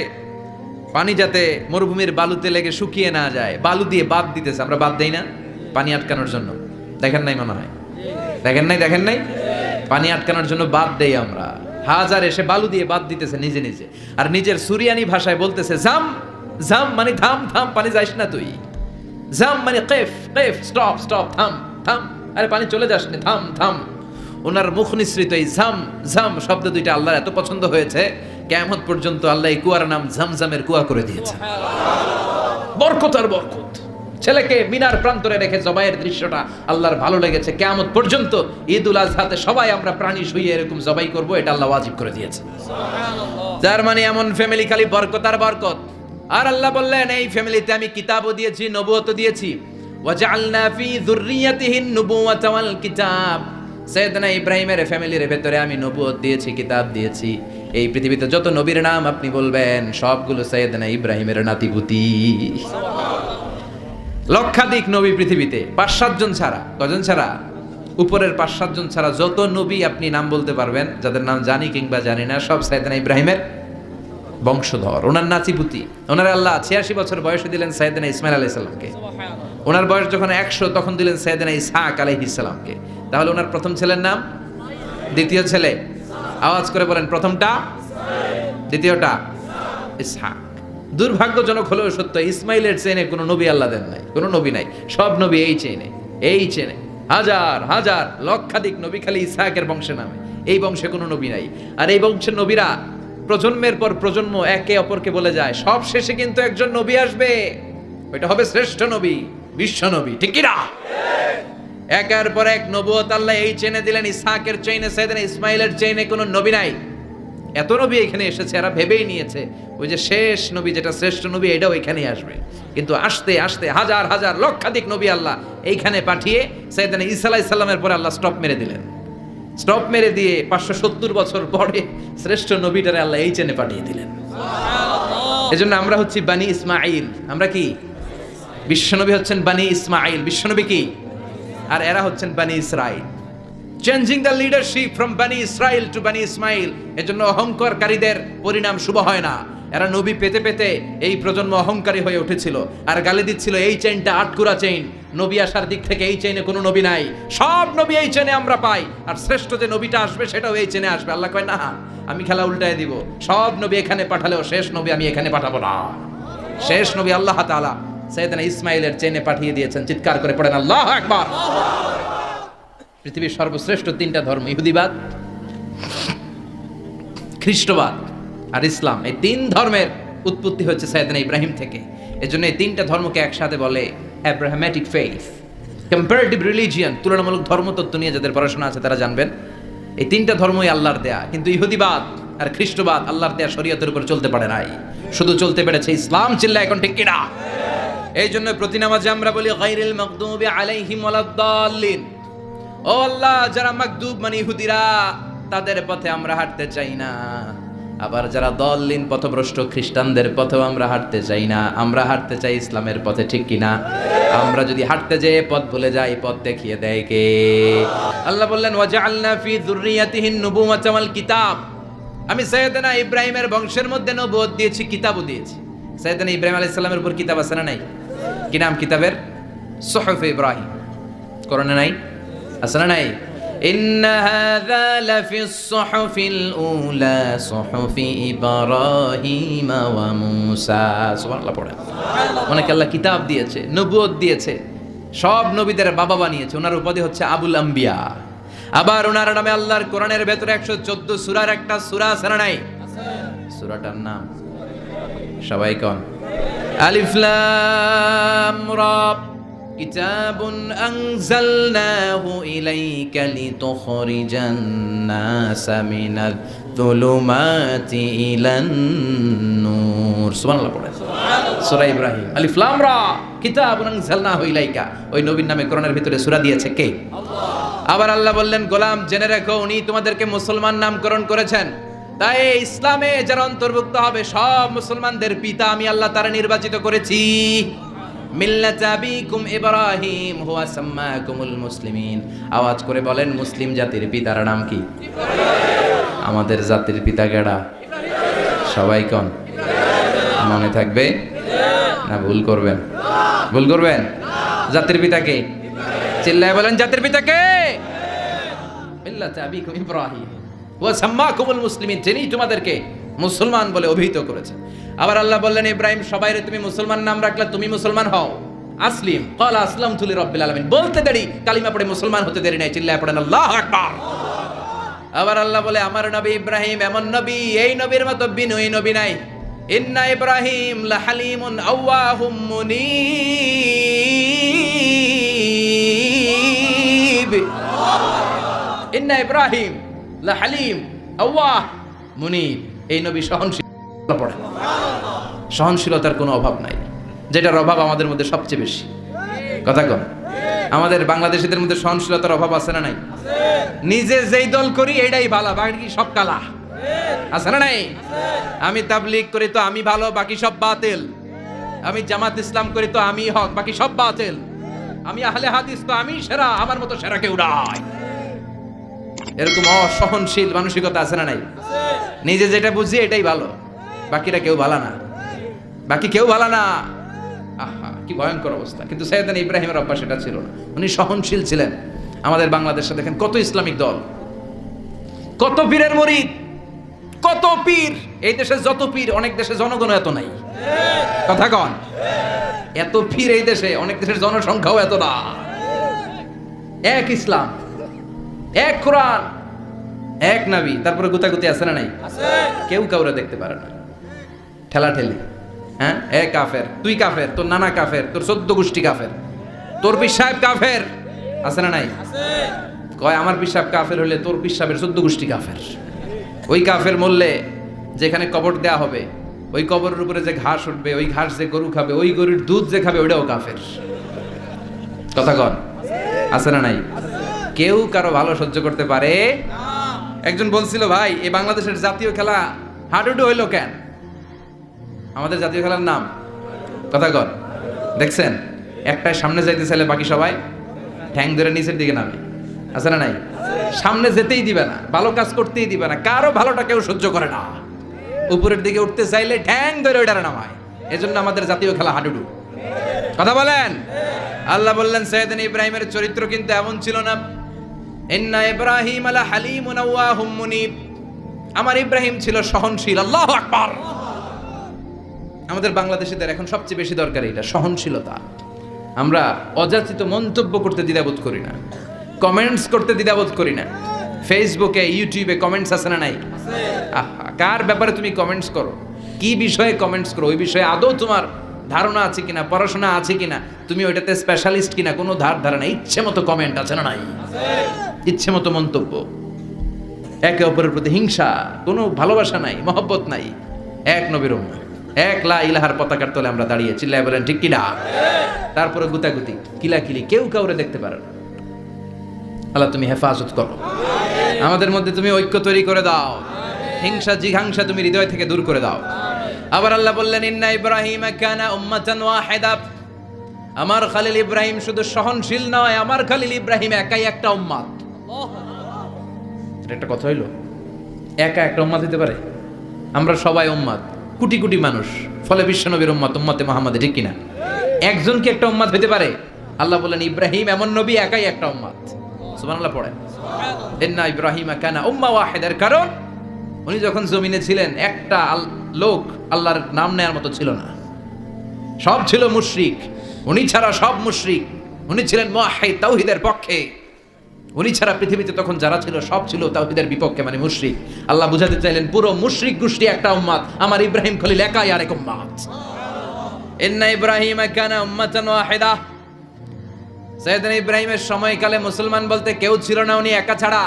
পানি যাতে মরুভূমির বালুতে লেগে শুকিয়ে না যায়, বালু দিয়ে বাঁধ দিতেছে। আমরা বাঁধ দেই না পানি আটকানোর জন্য? দেখেন নাই মনে হয়? দেখেন নাই? পানি আটকানোর জন্য বাঁধ দেই আমরা। হাজার এসে বালু দিয়ে বাঁধ দিতেছে নিজে নিজে, আর নিজের সুরিয়ানি ভাষায় বলতেছে জাম জাম, মানে থাম থাম, পানি যাইস না তুই। জাম মানে কেফ কেফ, স্টপ স্টপ, থাম থাম, আরে পানি চলে যাস না, থাম থাম। ওনার মুখ নিঃসৃত এই জাম জাম শব্দ দুইটা আল্লাহর এত পছন্দ হয়েছে, কিয়ামত পর্যন্ত আল্লাহ এই কুয়ার নাম জামজামের কুয়া করে দিয়েছে। বরকত আর বরকত। ছেলেকে মিনার প্রান্তরে রেখে জবাইয়ের দৃশ্যটা আল্লাহর ভালো লেগেছে। কিয়ামত পর্যন্ত ঈদুল আজহাতে সবাই আমরা প্রাণী শুইয়ে এরকম জবাই করব, এটা আল্লাহ ওয়াজিব করে দিয়েছে। যার মানে এমন ফ্যামিলি খালি বরকত আর বরকত। আর আল্লাহ বললেন এই ফ্যামিলিতে আমি কিতাবও দিয়েছি, নবুয়তও দিয়েছি। ওয়াজআলনা ফি যুররিয়াতিহিন নুবুওয়াতা ওয়াল কিতাব। সাইয়েদনা ইব্রাহিমের ফ্যামিলির ভেতরে আমি নবুয়ত দিয়েছি, কিতাব দিয়েছি। এই পৃথিবীতে যত নবীর নাম আপনি বলবেন সবগুলো সাইয়েদনা ইব্রাহিমের নাতিপুতি। লক্ষাধিক নবী পৃথিবীতে, 5-7 জন ছাড়া। কজন ছাড়া? উপরের 5-7 জন ছাড়া যত নবী আপনি নাম বলতে পারবেন, যাদের নাম জানি কিংবা জানি না, সব সাইয়েদনা ইব্রাহিমের বংশধর, ওনার নাতিপুতি। ওনার আল্লাহ 86 বছর বয়সে দিলেন সাইয়েদনা ইসমাইল আলাইহিস সালামকে। ওনার বয়স যখন 100 তখন দিলেন সাইয়েদনা ইসহাক আলাইহিস সালামকে। তাহলে ওনার প্রথম ছেলের নাম? দ্বিতীয় ছেলে আওয়াজ করে বলেন, প্রথমটা, দ্বিতীয়টা ইসহাক। দুর্ভাগ্যজনক হলেও সত্য, ইসমাইলের চেনে কোনো নবী আল্লাহ দেন নাই, কোনো নবী নাই। সব নবী এই চেনে হাজার হাজার লক্ষাধিক নবী খালি ইসহাকের বংশে নামে। এই বংশে কোনো নবী নাই। আর এই বংশের নবীরা প্রজন্মের পর প্রজন্ম একে অপরকে বলে যায়, সব শেষে কিন্তু একজন নবী আসবে, ওইটা হবে শ্রেষ্ঠ নবী, বিশ্ব নবী। ঠিক কি না? একের পর এক নবুয়ত আল্লাহ এই চেনে দিলেন। ইসহাকের চেইনে, সাইয়েদনা ইসমাইলের চেইনে কোনো নবী নাই। এত নবী এখানে এসেছে, এরা ভেবেই নিয়েছে ওই যে শেষ নবী, যেটা শ্রেষ্ঠ নবী, এটাও এখানেই আসবে। কিন্তু আস্তে আস্তে হাজার হাজার লক্ষাধিক নবী আল্লাহ এইখানে পাঠিয়ে সাইয়েদনা ঈসা আলাইহিস সালামের পরে আল্লাহ স্টপ মেরে দিলেন। স্টপ মেরে দিয়ে 570 বছর পরে শ্রেষ্ঠ নবীটারে আল্লাহ এই চেনে পাঠিয়ে দিলেন। এজন্য আমরা হচ্ছি বানি ইসমাইল। আমরা কি? বিশ্বনবী হচ্ছেন বানি ইসমাইল, বিশ্বনবী কি? আর এরা হচ্ছেন বানি Israil. Changing the leadership from বানি ইসরাইল টু বানি ইসমাইল। এজন্য অহংকারীদের পরিণাম শুভ হয় না। এরা নবী পেতে পেতে এই প্রজন্ম অহংকারী হয়ে উঠেছিল আর গালি দিচ্ছিল এই চেইনটা আটকুরা চেইন, নবী আসার দিক থেকে এই চেইনে কোনো নবী নাই, সব নবী এই চেইনে আমরা পাই, আর শ্রেষ্ঠ যে নবীটা আসবে সেটাও এই চেইনে আসবে। আল্লাহ কয় না, আমি খেলা উল্টায় দিব, সব নবী এখানে পাঠালেও শেষ নবী আমি এখানে পাঠাবো না। শেষ নবী আল্লাহ তাআলা সাইয়েদনা ইসমাইলের চেইনে পাঠিয়ে দিয়েছেন। চিৎকার করে পড়েন আল্লাহু আকবার। পৃথিবীর সর্বশ্রেষ্ঠ তিনটা ধর্ম, ইহুদিবাদ, খ্রিস্টবাদ আর ইসলাম, এই তিন ধর্মের উৎপত্তি হচ্ছে সাইয়েদনা ইব্রাহিম থেকে। এজন্য এই তিনটা ধর্মকে একসাথে বলে অ্যাব্রাহামেটিক ফেইথ, কম্পারেটিভ রিলিজিয়ন। তুলনামূলক ধর্মতত্ত্ব নিয়ে যাদের পড়াশোনা আছে তারা জানবেন এই তিনটা ধর্মই আল্লাহর দেয়া। কিন্তু ইহুদিবাদ আর খ্রিস্টবাদ আল্লাহর দেয়া শরীয়তের উপর চলতে পারে নাই, শুধু চলতে পেরেছে ইসলাম। চিল্লা এখন ঠিক কিনা? এই জন্য প্রতি নামাজে আমরা বলি গায়রিল মাগদুবি আলাইহিম ওয়ালাদ-দাল্লিন। ও আল্লাহ, যারা মাগদুব মানে ইহুদিরা, তাদের পথে আমরা হাঁটতে চাই না। আবার যারা দল্লিন পথভ্রষ্ট খ্রিস্টানদের পথেও আমরা হাঁটতে চাই না, আমরা হাঁটতে চাই ইসলামের পথে। ঠিক কিনা? আমরা যদি হাঁটতে যেয়ে পথ ভুলে যাই, পথ দেখিয়ে দেয় কে? আল্লাহ বললেন ওয়াজআলনা ফি যুররিয়াতিহিন নুবুওয়াতা ওয়াল কিতাব। আমি সাইয়েদনা ইব্রাহিমের বংশের মধ্যে নবুয়ত দিয়েছি, কিতাবও দিয়েছি। সাইয়েদনা ইব্রাহিম আলাইহিস সালামের উপর কিতাব আছে না নাই? কি নাম কিতাবের? সুহুফ ইব্রাহিম। কোরআনে নাই? আছে না নাই? ইন্না হাযা লাফিস সুহুফিল উলা সুহুফি ইব্রাহিম ওয়া মূসা। সুবহানাল্লাহ পড়েন। অনেক আল্লাহ কিতাব দিয়েছে, নবুয়ত দিয়েছে, সব নবীদের বাবা বানিয়েছে। ওনার উপাধি হচ্ছে আবুল আম্বিয়া। আবার ওনার নামে আল্লাহর কোরআনের ভেতরে 114 সূরার একটা সূরা আছে না নাই? সূরাটার নাম সবাই কোন? আলিফ লাম রা। কিতাবুন আনজালনাহু ইলাইকা লিতুখরিজান নাসা মিনাল যুলুমাতি ইলান নূর। সুবহানাল্লাহ পড়েন। সূরা ইব্রাহিম। আলিফ লাম রা। কিতাবুন আনজালনাহু ইলাইকা। ওই নবীর নামে কোরআনের ভিতরে সূরা দিয়েছে কে? আল্লাহ। আবার আল্লাহ বললেন, গোলাম জেনে রাখো, উনি তোমাদেরকে মুসলমান নামকরণ করেছেন। তাই ইসলামে যারা অন্তর্ভুক্ত হবে সব মুসলমানদের পিতা আমি আল্লাহ তারা নির্বাচিত করেছি। মিল্লাতা আবিকুম ইব্রাহিম হুয়া সাম্মাকুমুল মুসলিমিন। আওয়াজ করে বলেন, মুসলিম জাতির পিতার নাম কি? আমাদের জাতির পিতা কেডা? সবাই কোন? মনে থাকবে না ভুল করবেন? ভুল করবেন? জাতির পিতা কে? চিল্লায় বলেন, জাতির পিতা কে? মিল্লাতা আবিকুম ইব্রাহিম হুয়া সাম্মাকুমুল মুসলিমিন, যিনি তোমাদেরকে মুসলমান বলে অভিহিত করেছেন। আবার আল্লাহ বললেন, ইব্রাহিম সবাইরে তুমি মুসলমান নাম রাখলা, তুমি মুসলমান হও। আসলিম ক্বালা আসলামতু লিরাব্বিল আলামিন। বলতে দেরি, কালিমা পড়ে মুসলমান হতে দেরি নাই। চিল্লায় পড়েন আল্লাহু আকবার। আবার আল্লাহ বলে, আমার নবী ইব্রাহিম এমন নবী, এই নবীর মতো বিনয়ী নবী নাই। ইন্না ইব্রাহিম লাহালিমুন আওয়াহুম মুনীব। ইন্না ইব্রাহিম লাহালিম আওয়াহ মুনীব। এই নবী সহনশীল। পড়ে সহনশীলতার কোনো অভাব নাই, যেটার অভাব আমাদের মধ্যে সবচেয়ে বেশি। কথা কন, আমাদের বাংলাদেশিদের মধ্যে সহনশীলতার অভাব আছে না নাই? নিজে যেই দল করি এটাই ভালো, বাকি সব কালা। আছে না নাই? আমি তাবলীগ করি তো আমি ভালো, বাকি সব বাতিল। আমি জামাত ইসলাম করি তো আমি হক, বাকি সব বাতিল। আমি আহলে হাদিস তো আমি সেরা, আমার মতো সেরা কেউ নাই। এরকম অসহনশীল মানসিকতা আছে না নাই? নিজে যেটা বুঝি এটাই ভালো, বাকিরা কেউ ভালো না, বাকি কেউ ভালো না। আহা, কি ভয়ঙ্কর অবস্থা। কিন্তু সাইয়েদনা ইব্রাহিমের অভ্যাস সেটা ছিল না, উনি সহনশীল ছিলেন। আমাদের বাংলাদেশে দেখেন কত ইসলামিক দল, কত পীরের মুরিদ, কত পীর। এই দেশে যত পীর, অনেক দেশে জনগণ এত নাই। কথা কন, এত পীর এই দেশে, অনেক দেশের জনসংখ্যাও এত না। এক ইসলাম, এক কোরআন, এক নবী, তারপরে গুতাগুতি আছে না নাই? কেউ কাউরে দেখতে পারে না, ঠেলা ঠেলি। হ্যাঁ, এ কাফের, তুই কাফের, তোর নানা কাফের, তোর 14 গোষ্ঠী কাফের, তোর পীর সাহেব কাফের। আছে না নাই? কয় আমার পীর সাহেব কাফের হলে তোর পীর সাহেবের 14 গোষ্ঠী কাফের। ওই কাফের মরলে যেখানে কবর দেয়া হবে, ওই কবরের উপরে যে ঘাস উঠবে, ওই ঘাস যে গরু খাবে, ওই গরুর দুধ যে খাবে, ওইটাও কাফের। কথা কন, আছে না নাই? কেউ কারো ভালো সহ্য করতে পারে। একজন বলছিল, ভাই এই বাংলাদেশের জাতীয় খেলা হাডুডু হইলো কেন? আমাদের জাতীয় খেলার নাম, কথা কন, দেখছেন একটাই সামনে যাইতে চাইলে বাকি সবাই ঠ্যাং ধরে নিচের দিকে নামে, আছে না নাই? সামনে যেতেই দিবে না, ভালো কাজ করতেই দিবে না, কারো ভালোটা কেউ সহ্য করে না। উপরের দিকে উঠতে চাইলে ঠ্যাং ধরে ওইটারে নামায়। এজন্য আমাদের জাতীয় খেলা হাডুডু। কথা বলেন। আল্লাহ বললেন সাইয়েদনা ইব্রাহিমের চরিত্র কিন্তু এমন ছিল না। ইন্না ইব্রাহিম আলা হালিমুন আওয়াহুম মুনিব। আমার ইব্রাহিম ছিল সহনশীল। আল্লাহু আকবার। আমাদের বাংলাদেশীদের এখন সবচেয়ে বেশি দরকার এটা, সহনশীলতা। আমরা অযাচিত মন্তব্য করতে দ্বিধাবোধ করি না, কমেন্টস করতে দ্বিধাবোধ করি না। ফেসবুকে ইউটিউবে কমেন্টস আছে না নাই? আহা, কার ব্যাপারে তুমি কমেন্টস করো, কি বিষয়ে কমেন্টস করো, ওই বিষয়ে আদৌ তোমার ধারণা আছে কিনা, পড়াশোনা আছে কিনা, তুমি ওইটাতে স্পেশালিস্ট কিনা, কোনো ধারণা। ইচ্ছে মতো কমেন্ট আছে না নাই? ইচ্ছে মতো মন্তব্য, একে অপরের প্রতি হিংসা, কোনো ভালোবাসা নাই, মহব্বত নাই। এক নবীর উম্মত, এক লা ইলাহার পতাকার তলে আমরা দাঁড়িয়ে, চিল্লায় বলেন ঠিক কিনা? তারপরে গুতাগুতি, কিলাকিলি, কেউ কাউরে দেখতে পারে না। আল্লাহ তুমি হেফাজত করো, আমাদের মধ্যে তুমি ঐক্য তৈরি করে দাও, হিংসা জিঘাংসা তুমি হৃদয় থেকে দূর করে দাও। আবার আল্লাহ বললেন ইন্না ইব্রাহিমা কানা উম্মাতান ওয়াহিদা। আমার খলিল ইব্রাহিম শুধু সহনশীল নয়, আমার খলিল ইব্রাহিম একাই একটা উম্মত। এটা একটা কথা হইলো, একা একটা উম্মত হতে পারে? আমরা সবাই উম্মত, কোটি কোটি মানুষ, ফলে বিশ্বনবীর উম্মত, উম্মতে মুহাম্মাদে, ঠিক কিনা? একজন কি একটা উম্মত হতে পারে? আল্লাহ বলেন ইব্রাহিম এমন নবী, একাই একটা উম্মত। সুবহানাল্লাহ পড়েন। ইন্না ইব্রাহিমা কানা উম্মা ওয়াহিদার, কারণ উনি যখন জমিনে ছিলেন একটা লোক আল্লাহর নাম নেয়ার মতো ছিল না, সব ছিল মুশরিক। উনি ছাড়া সব মুশরিক। উনি ছিলেন মুওয়াহহিদ, তাওহীদের পক্ষে। উনি ছাড়া পৃথিবীতে তখন যারা ছিল সব ছিল তাওহীদের বিপক্ষে, মানে মুশরিক। আল্লাহ বুঝাতে চাইলেন পুরো মুশরিক গোষ্ঠী একটা উম্মত, আমার ইব্রাহিম খলিল একাই আরেক উম্মত। ইন্না ইব্রাহিমা কানা উম্মাতান ওয়াহিদা। সাইয়েদনা ইব্রাহিমের সময়কালে মুসলমান বলতে কেউ ছিল না, উনি একা ছাড়া।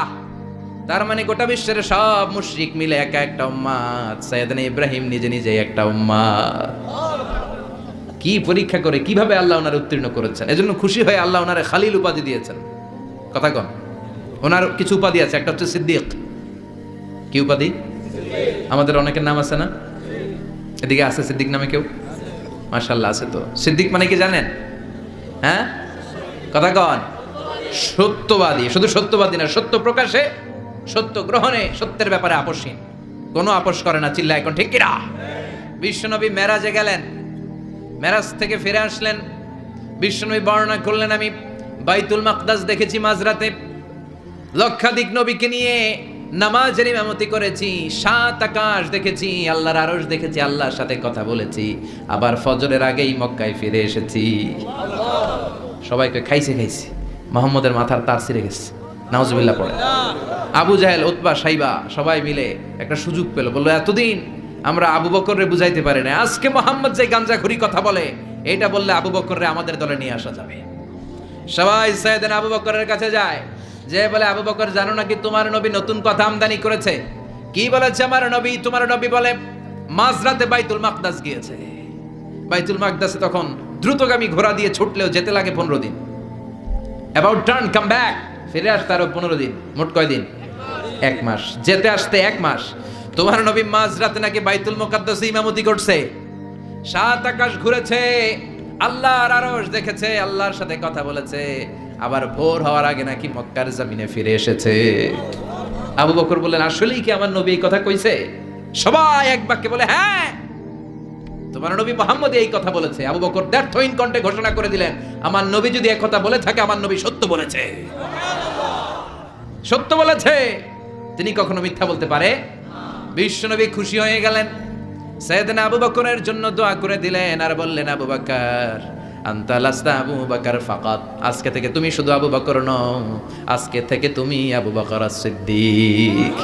তার মানে গোটা বিশ্বের সব মুশরিক মিলে একা একটা উম্মত, সাইয়েদনা ইব্রাহিম নিজে নিজে একটা উম্মত। কি পরীক্ষা করে কিভাবে আল্লাহ ওনার উত্তীর্ণ করেছেন। এজন্য খুশি হয়ে আল্লাহ ওনারে খালিল উপাধি দিয়েছেন। কথা কন, ওনার কিছু উপাধি আছে, একটা হচ্ছে সিদ্দিক। কি উপাধি? আমাদের অনেকের নাম আছে না? এদিকে আছে সিদ্দিক নামে কেউ? মাশাআল্লাহ আছে। তো সিদ্দিক মানে কি জানেন? হ্যাঁ, কথা কন। সত্যবাদী। শুধু সত্যবাদী না, সত্য প্রকাশে, সত্য গ্রহণে, সত্যের ব্যাপারে আপোষহীন, কোনো আপোষ করে না। চিল্লা এখন ঠিক কিনা? বিশ্বনবী মেরাজে গেলেন, মেরাজ থেকে ফিরে আসলেন। বিশ্বনবী বর্ণনা করলেন, আমি বাইতুল মাকদাস দেখেছি মাঝরাতে, লক্ষাধিক নবীকে নিয়ে নামাজের ইমামতি করেছি, 7 আকাশ দেখেছি, আল্লাহর আরশ দেখেছি, আল্লাহর সাথে কথা বলেছি, আবার ফজরের আগেই মক্কায় ফিরে এসেছি। সবাইকে খাইছে মুহাম্মদের মাথার তার ছিঁড়ে গেছে, নাউজুবিল্লাহ পড়ে। আবু জাহেল, উতবা, সাইবা সবাই মিলে একটা সুযোগ পেল, বললো এতদিন আমরা আবু বকররে বুঝাইতে পারি না, আজকে মুহাম্মদ যে গাঞ্জাখুরি কথা বলে, এটা বললে আবু বকররে আমাদের দলে নিয়ে আসা যাবে। সবাই সাইয়েদনা আবু বকরের কাছে যায়, যে বলে আবু বকর জানো নাকি তোমার নবী নতুন কথা আমদানি করেছে? কি বলেছে আমার নবী? তোমার নবী বলে মাঝরাতে বাইতুল মাকদাস গিয়েছে। বাইতুল মাকদাসে তখন দ্রুতগামী ঘোড়া দিয়ে ছুটলেও যেতে লাগে 15 দিন। অ্যাবাউট টার্ন কাম ব্যাক, ফিরে আসতে আরো 15 দিন। মোট কয় দিন? 1 মাস। যেতে আসতে 1 মাস। তোমার নবী মাঝরাতে নাকি বাইতুল মুকাদ্দাসে ইমামতি করছে, 7 আকাশ ঘুরেছে, আল্লাহর আরশ দেখেছে, আল্লাহর সাথে কথা বলেছে, আবার ভোর হওয়ার আগে নাকি মক্কার জমিনে ফিরে এসেছে। আবু বকর বললেন আসলেই কি আমার নবী এই কথা কইছে? সবাই এক বাক্যে বলে হ্যাঁ, তোমার নবী মুহাম্মদ এই কথা বলেছে। আবু বকর দ্ব্যর্থহীন কণ্ঠে ঘোষণা করে দিলেন, আমার নবী যদি এক কথা বলে থাকে, আমার নবী সত্য বলেছে। সত্য বলেছে, তিনি কখনো মিথ্যা বলতে পারে? বিশ্বনবী খুশি হয়ে গেলেন, সাইয়েদনা আবু বকরের জন্য দোয়া করে দিলেন, আর বললেন আবু বকর আনতা লাস্তা আবু বকর ফাকাত, আজকে থেকে তুমি শুধু আবু বকর নও, আজকে থেকে তুমি আবু বকর সিদ্দিক।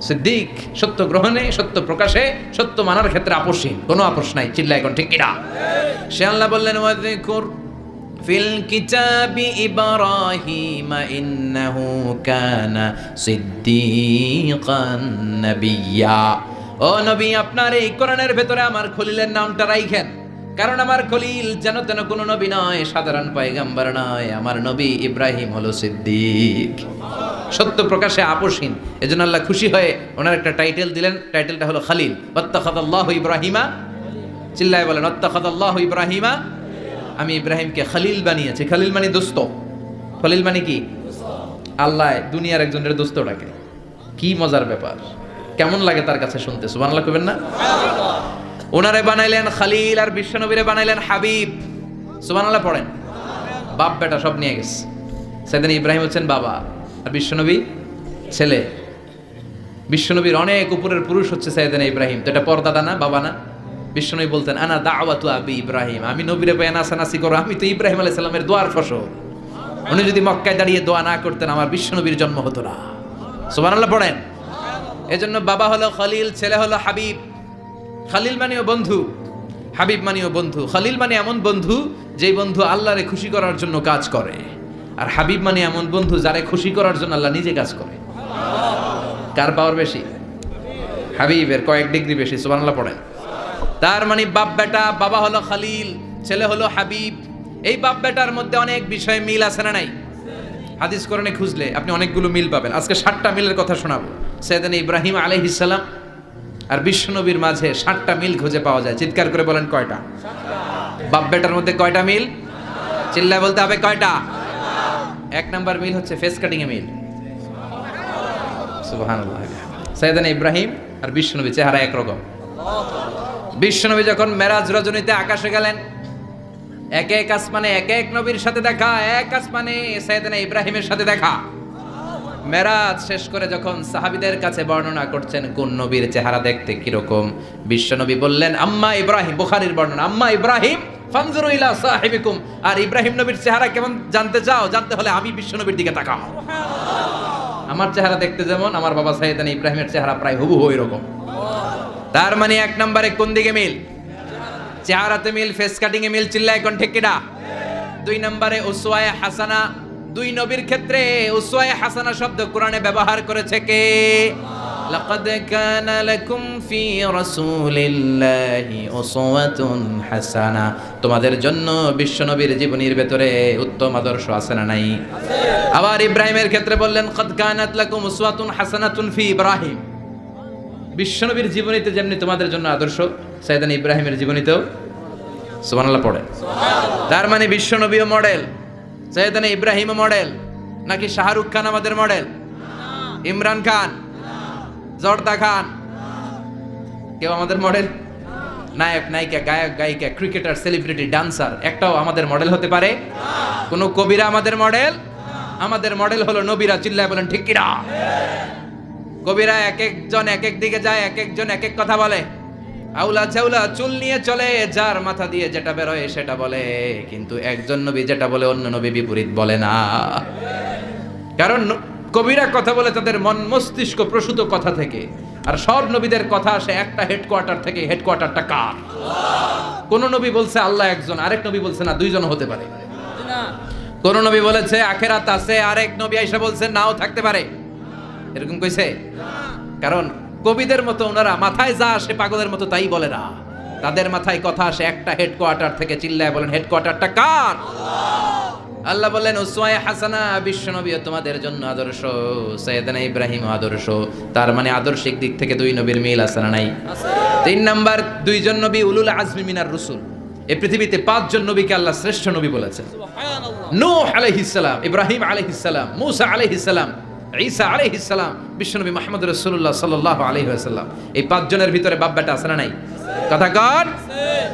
সিদ্দিক সত্য গ্রহণে, সত্য প্রকাশে, সত্য মানার ক্ষেত্রে আপোষহীন, কোনো আপোষ নাই। চিল্লা এখন ঠিক কিনা? সে আল্লাহ বললেন ওয়াযকুর ফিল কিতাবি ইব্রাহিম ইন্নাহু কানা সিদ্দীকান নাবিয়্যা। ও নবী, আপনার এই কোরআনের ভেতরে আমার খলিলের নামটা রাখেন, কারণ আমার খলিল যেন তেন কোনো নবী নয়, সাধারণ পয়গম্বর নয়, আমার নবী ইব্রাহিম হলো সিদ্দিক, সত্য প্রকাশে আপোষহীন। এজন্য আল্লাহ খুশি হয়ে ওনার একটা টাইটেল দিলেন, টাইটেলটা হলো খলিল। ওয়াত্তাখাযাল্লাহু ইব্রাহিমা, চিল্লায় বলেন ওয়াত্তাখাযাল্লাহু ইব্রাহিমা, আমি ইব্রাহিমকে খলিল বানিয়েছি। খলিল মানে দোস্ত। খলিল মানে কি? আল্লাহ দুনিয়ার একজনের দোস্ত ডাকে। কি মজার ব্যাপার, কেমন লাগে তার কাছে শুনতে, সুবহানাল্লাহ কইবেন না? ওনারে বানাইলেন খলিল আর বিশ্বনবীরে বানাইলেন হাবিব। সুবহানাল্লাহ পড়েন। বাপ বেটা সব নিয়ে গেছে। সাইয়েদনা ইব্রাহিম হচ্ছেন বাবা আর বিশ্বনবী ছেলে। বিশ্বনবীর অনেক উপরের পুরুষ হচ্ছে সাইয়েদনা ইব্রাহিম। তো এটা পরদাদা না, বাবা না? বিশ্বনবী বলতেন আনা দাওয়াতু আবি ইব্রাহিম, আমি নবীরে পেয়ে নাসানাসি করো, আমি তো ইব্রাহিম আলাইহিস সালামের দোয়ার ফসল। উনি যদি মক্কায় দাঁড়িয়ে দোয়া না করতেন আমার বিশ্বনবীর জন্ম হতো না। সুবহানাল্লাহ পড়েন। এজন্য বাবা হলো খলিল, ছেলে হলো হাবিব। খলিল মানেও বন্ধু, হাবিব মানেও বন্ধু। খলিল মানে এমন বন্ধু যেই বন্ধু আল্লাহরে খুশি করার জন্য কাজ করে, আর হাবিব মানে এমন বন্ধু যারে খুশি করার জন্য আল্লাহ নিজে কাজ করে। কার পাওয়ার বেশি? হাবিবের কয়েক ডিগ্রি বেশি। সুবহানাল্লাহ পড়েন। তার মানে বাপ বেটা, বাবা হলো খলিল, ছেলে হলো হাবিব। এই বাপ বেটার মধ্যে অনেক বিষয়ে মিল আছে না নাই? হাদিস কোরআনে খুঁজলে আপনি অনেকগুলো মিল পাবেন। আজকে 7টা মিলের কথা শোনাবো। সাইয়েদনা ইব্রাহিম আলাইহিস সালাম আর বিশ্বনবীর মাঝে 7টা মিল খুঁজে পাওয়া যায়। চিৎকার করে বলেন কয়টা? বাপ বেটার মধ্যে কয়টা মিল? চিল্লায় বলতে হবে কয়টা? 1 নাম্বার মিল হচ্ছে ফেস কাটিং এ মিল। সুবহানাল্লাহ। সাইয়েদনা ইব্রাহিম আর বিশ্বনবী চেহারা একরকম। বিশ্বনবী যখন মেরাজ রজনীতে আকাশে গেলেন, এক এক আসমানে এক এক নবীর সাথে দেখা, এক আসমানে সাইয়েদনা ইব্রাহিমের সাথে দেখা। মেরাজ শেষ করে যখন সাহাবীদের কাছে বর্ণনা করছেন কোন নবীর চেহারা দেখতে কিরকম, বিশ্বনবী বললেন আম্মা ইব্রাহিম, বুখারীর বর্ণনা, আম্মা ইব্রাহিম ফানজুরু ইলা সাহিবিকুম, আর ইব্রাহিম নবীর চেহারা কেমন জানতে চাও? জানতে হলে আমি বিশ্বনবীর দিকে তাকাও। আমার চেহারা দেখতে যেমন, আমার বাবা সাইয়েদনা ইব্রাহিমের চেহারা প্রায় হুবহু এরকম। তার মানে 1 নম্বরে কোন দিকে মিল? চেহারাতে মিল, ফেস কাটিং এ মিল। চিল্লায় কোন ঠিক কিনা? 2 নম্বরে উসওয়ায়ে হাসানা। 2 নবীর ক্ষেত্রে উসওয়ায়ে হাসানা শব্দ কোরআনে ব্যবহার করেছে কে? লাকাদ কানা লাকুম ফি রাসূলিল্লাহি উসওয়াতুন হাসানা, তোমাদের জন্য বিশ্বনবীর জীবনীর ভেতরে উত্তম আদর্শ আছে না নাই? আবার ইব্রাহিমের ক্ষেত্রে বললেন কাদ কানাত লাকুম উসওয়াতুন হাসানাতুন ফি ইব্রাহিম। বিশ্বনবীর জীবনীতে যেমনি তোমাদের জন্য আদর্শ, সাইয়েদনা ইব্রাহিমের জীবনীতেও। সুবহানাল্লাহ পড়ে। তার মানে বিশ্বনবীও মডেল, সাইয়েদনা ইব্রাহিমও মডেল। নাকি শাহরুখ খান আমাদের মডেল? ইমরান খান, জর্দা খান, কেউ আমাদের মডেল? নায়ক নায়িকা, গায়ক গায়িকা, ক্রিকেটার, সেলিব্রিটি, ডান্সার একটাও আমাদের মডেল হতে পারে? কোন কবিরা আমাদের মডেল? আমাদের মডেল হলো নবীরা। চিল্লায় বলেন ঠিক কিনা? কবিরা এক একজন এক এক দিকে যায়, এক একজন এক এক কথা বলে। আউলা ঝাউলা চুল নিয়ে চলে, যার মাথা দিয়ে যেটা বেরোয় সেটা বলে, কিন্তু একজন নবী যেটা বলে অন্য নবী বিপরীত বলে না। কারণ কবিরা কথা বলে তাদের মন মস্তিষ্ক প্রসূত কথা থেকে, আর সব নবীদের কথা আসে একটা হেডকোয়ার্টার থেকে। হেডকোয়ার্টারটা কার? কোন নবী বলছে আল্লাহ একজন, আরেক নবী বলছে না 2 জন হতে পারে। কোন নবী বলেছে আখিরাত আছে, আরেক নবী আইসা বলছে নাও থাকতে পারে। এরকম কইছে? কারণ কবিদের মতো ওনারা মাথায় যা আসে পাগলের মতো তাই বলে না, তাদের মাথায় কথা আসে একটা হেডকোয়ার্টার থেকে। চিল্লায় বলেন হেডকোয়ার্টারটা কার? আল্লাহ বললেন উসওয়ায়ে হাসানা, বিশ্বনবী তোমাদের জন্য আদর্শ, সাইয়েদনা ইব্রাহিম আদর্শ। তার মানে আদর্শিক দিক থেকে 2 নবীর মিল আছে না নাই? 3 নাম্বার, 2 জন নবী উলুল আজমি মিনার রাসূল। এই পৃথিবীতে 5 জন নবীকে আল্লাহ শ্রেষ্ঠ নবী বলেছেন। নূহ আলাইহিস সালাম, ইব্রাহিম আলাইহিস সালাম, মূসা আলাইহিস সালাম, ঈসা আলাইহিস সালাম, বিশ্বনবী মুহাম্মদ রাসূলুল্লাহ সাল্লাল্লাহু আলাইহি ওয়াসাল্লাম। এই 5 জনের ভিতরে বাপ বেটা আছে না নাই? কথা কন।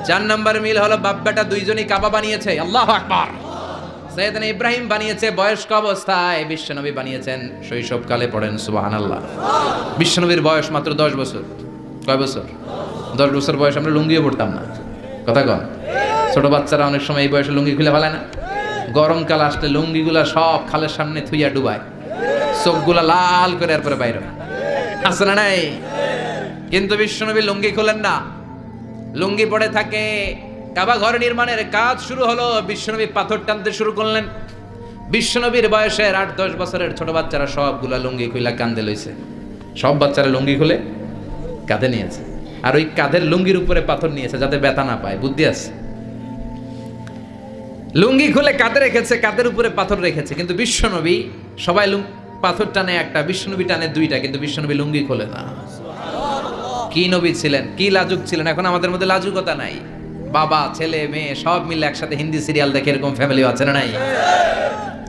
4 নাম্বার মিল হলো বাপ বেটা 2 জনই কাবা বানিয়েছে। আল্লাহু আকবার। সাইয়েদনা ইব্রাহিম বানিয়েছে বয়স্ক অবস্থায়, বিশ্বনবী বানিয়েছেন শৈশবকালে। পড়েন সুবহানাল্লাহ। বিশ্বনবীর বয়স মাত্র 10 বছর। কয় বছর? 10 বছর বয়স আমরা লুঙ্গিও পড়তাম না। কথা কন। ছোট বাচ্চারা অনেক সময় এই বয়সে লুঙ্গি খুলে ফেলে না? গরমকাল আসলে লুঙ্গিগুলা সব খালের সামনে থুইয়া ডুবায়, চোখগুলা লাল করে এরপরে বাইরে আসে না নাই? কিন্তু বিশ্বনবী লুঙ্গি খুলেন না, লুঙ্গি পড়ে থাকে কাবা ঘর নির্মাণের কাজ শুরু হলো, বিশ্বনবী পাথর টানতে শুরু করলেন। বিশ্বনবীর বয়সের 8-10 বছরের ছোট বাচ্চারা সবগুলা লুঙ্গি খুলে কাঁধে লইছে। সব বাচ্চারা লুঙ্গি খুলে কাঁধে নিয়েছে, আর ওই কাঁধের লুঙ্গির উপরে পাথর নিয়েছে যাতে ব্যথা না পায়। বুদ্ধি আছে। লুঙ্গি খুলে কাঁধে রেখেছে, কাঁধের উপরে পাথর রেখেছে, কিন্তু বিশ্বনবী সবাই পাথর টানে একটা, বিশ্বনবী টানে দুইটা, কিন্তু বিশ্বনবী লুঙ্গি খোলে না। কি নবী ছিলেন, কি লাজুক ছিলেন। এখন আমাদের মধ্যে লাজুকতা নাই, বাবা ছেলে মেয়ে সব মিলে একসাথে হিন্দি সিরিয়াল দেখে এরকম ফ্যামিলি আছে না নাই?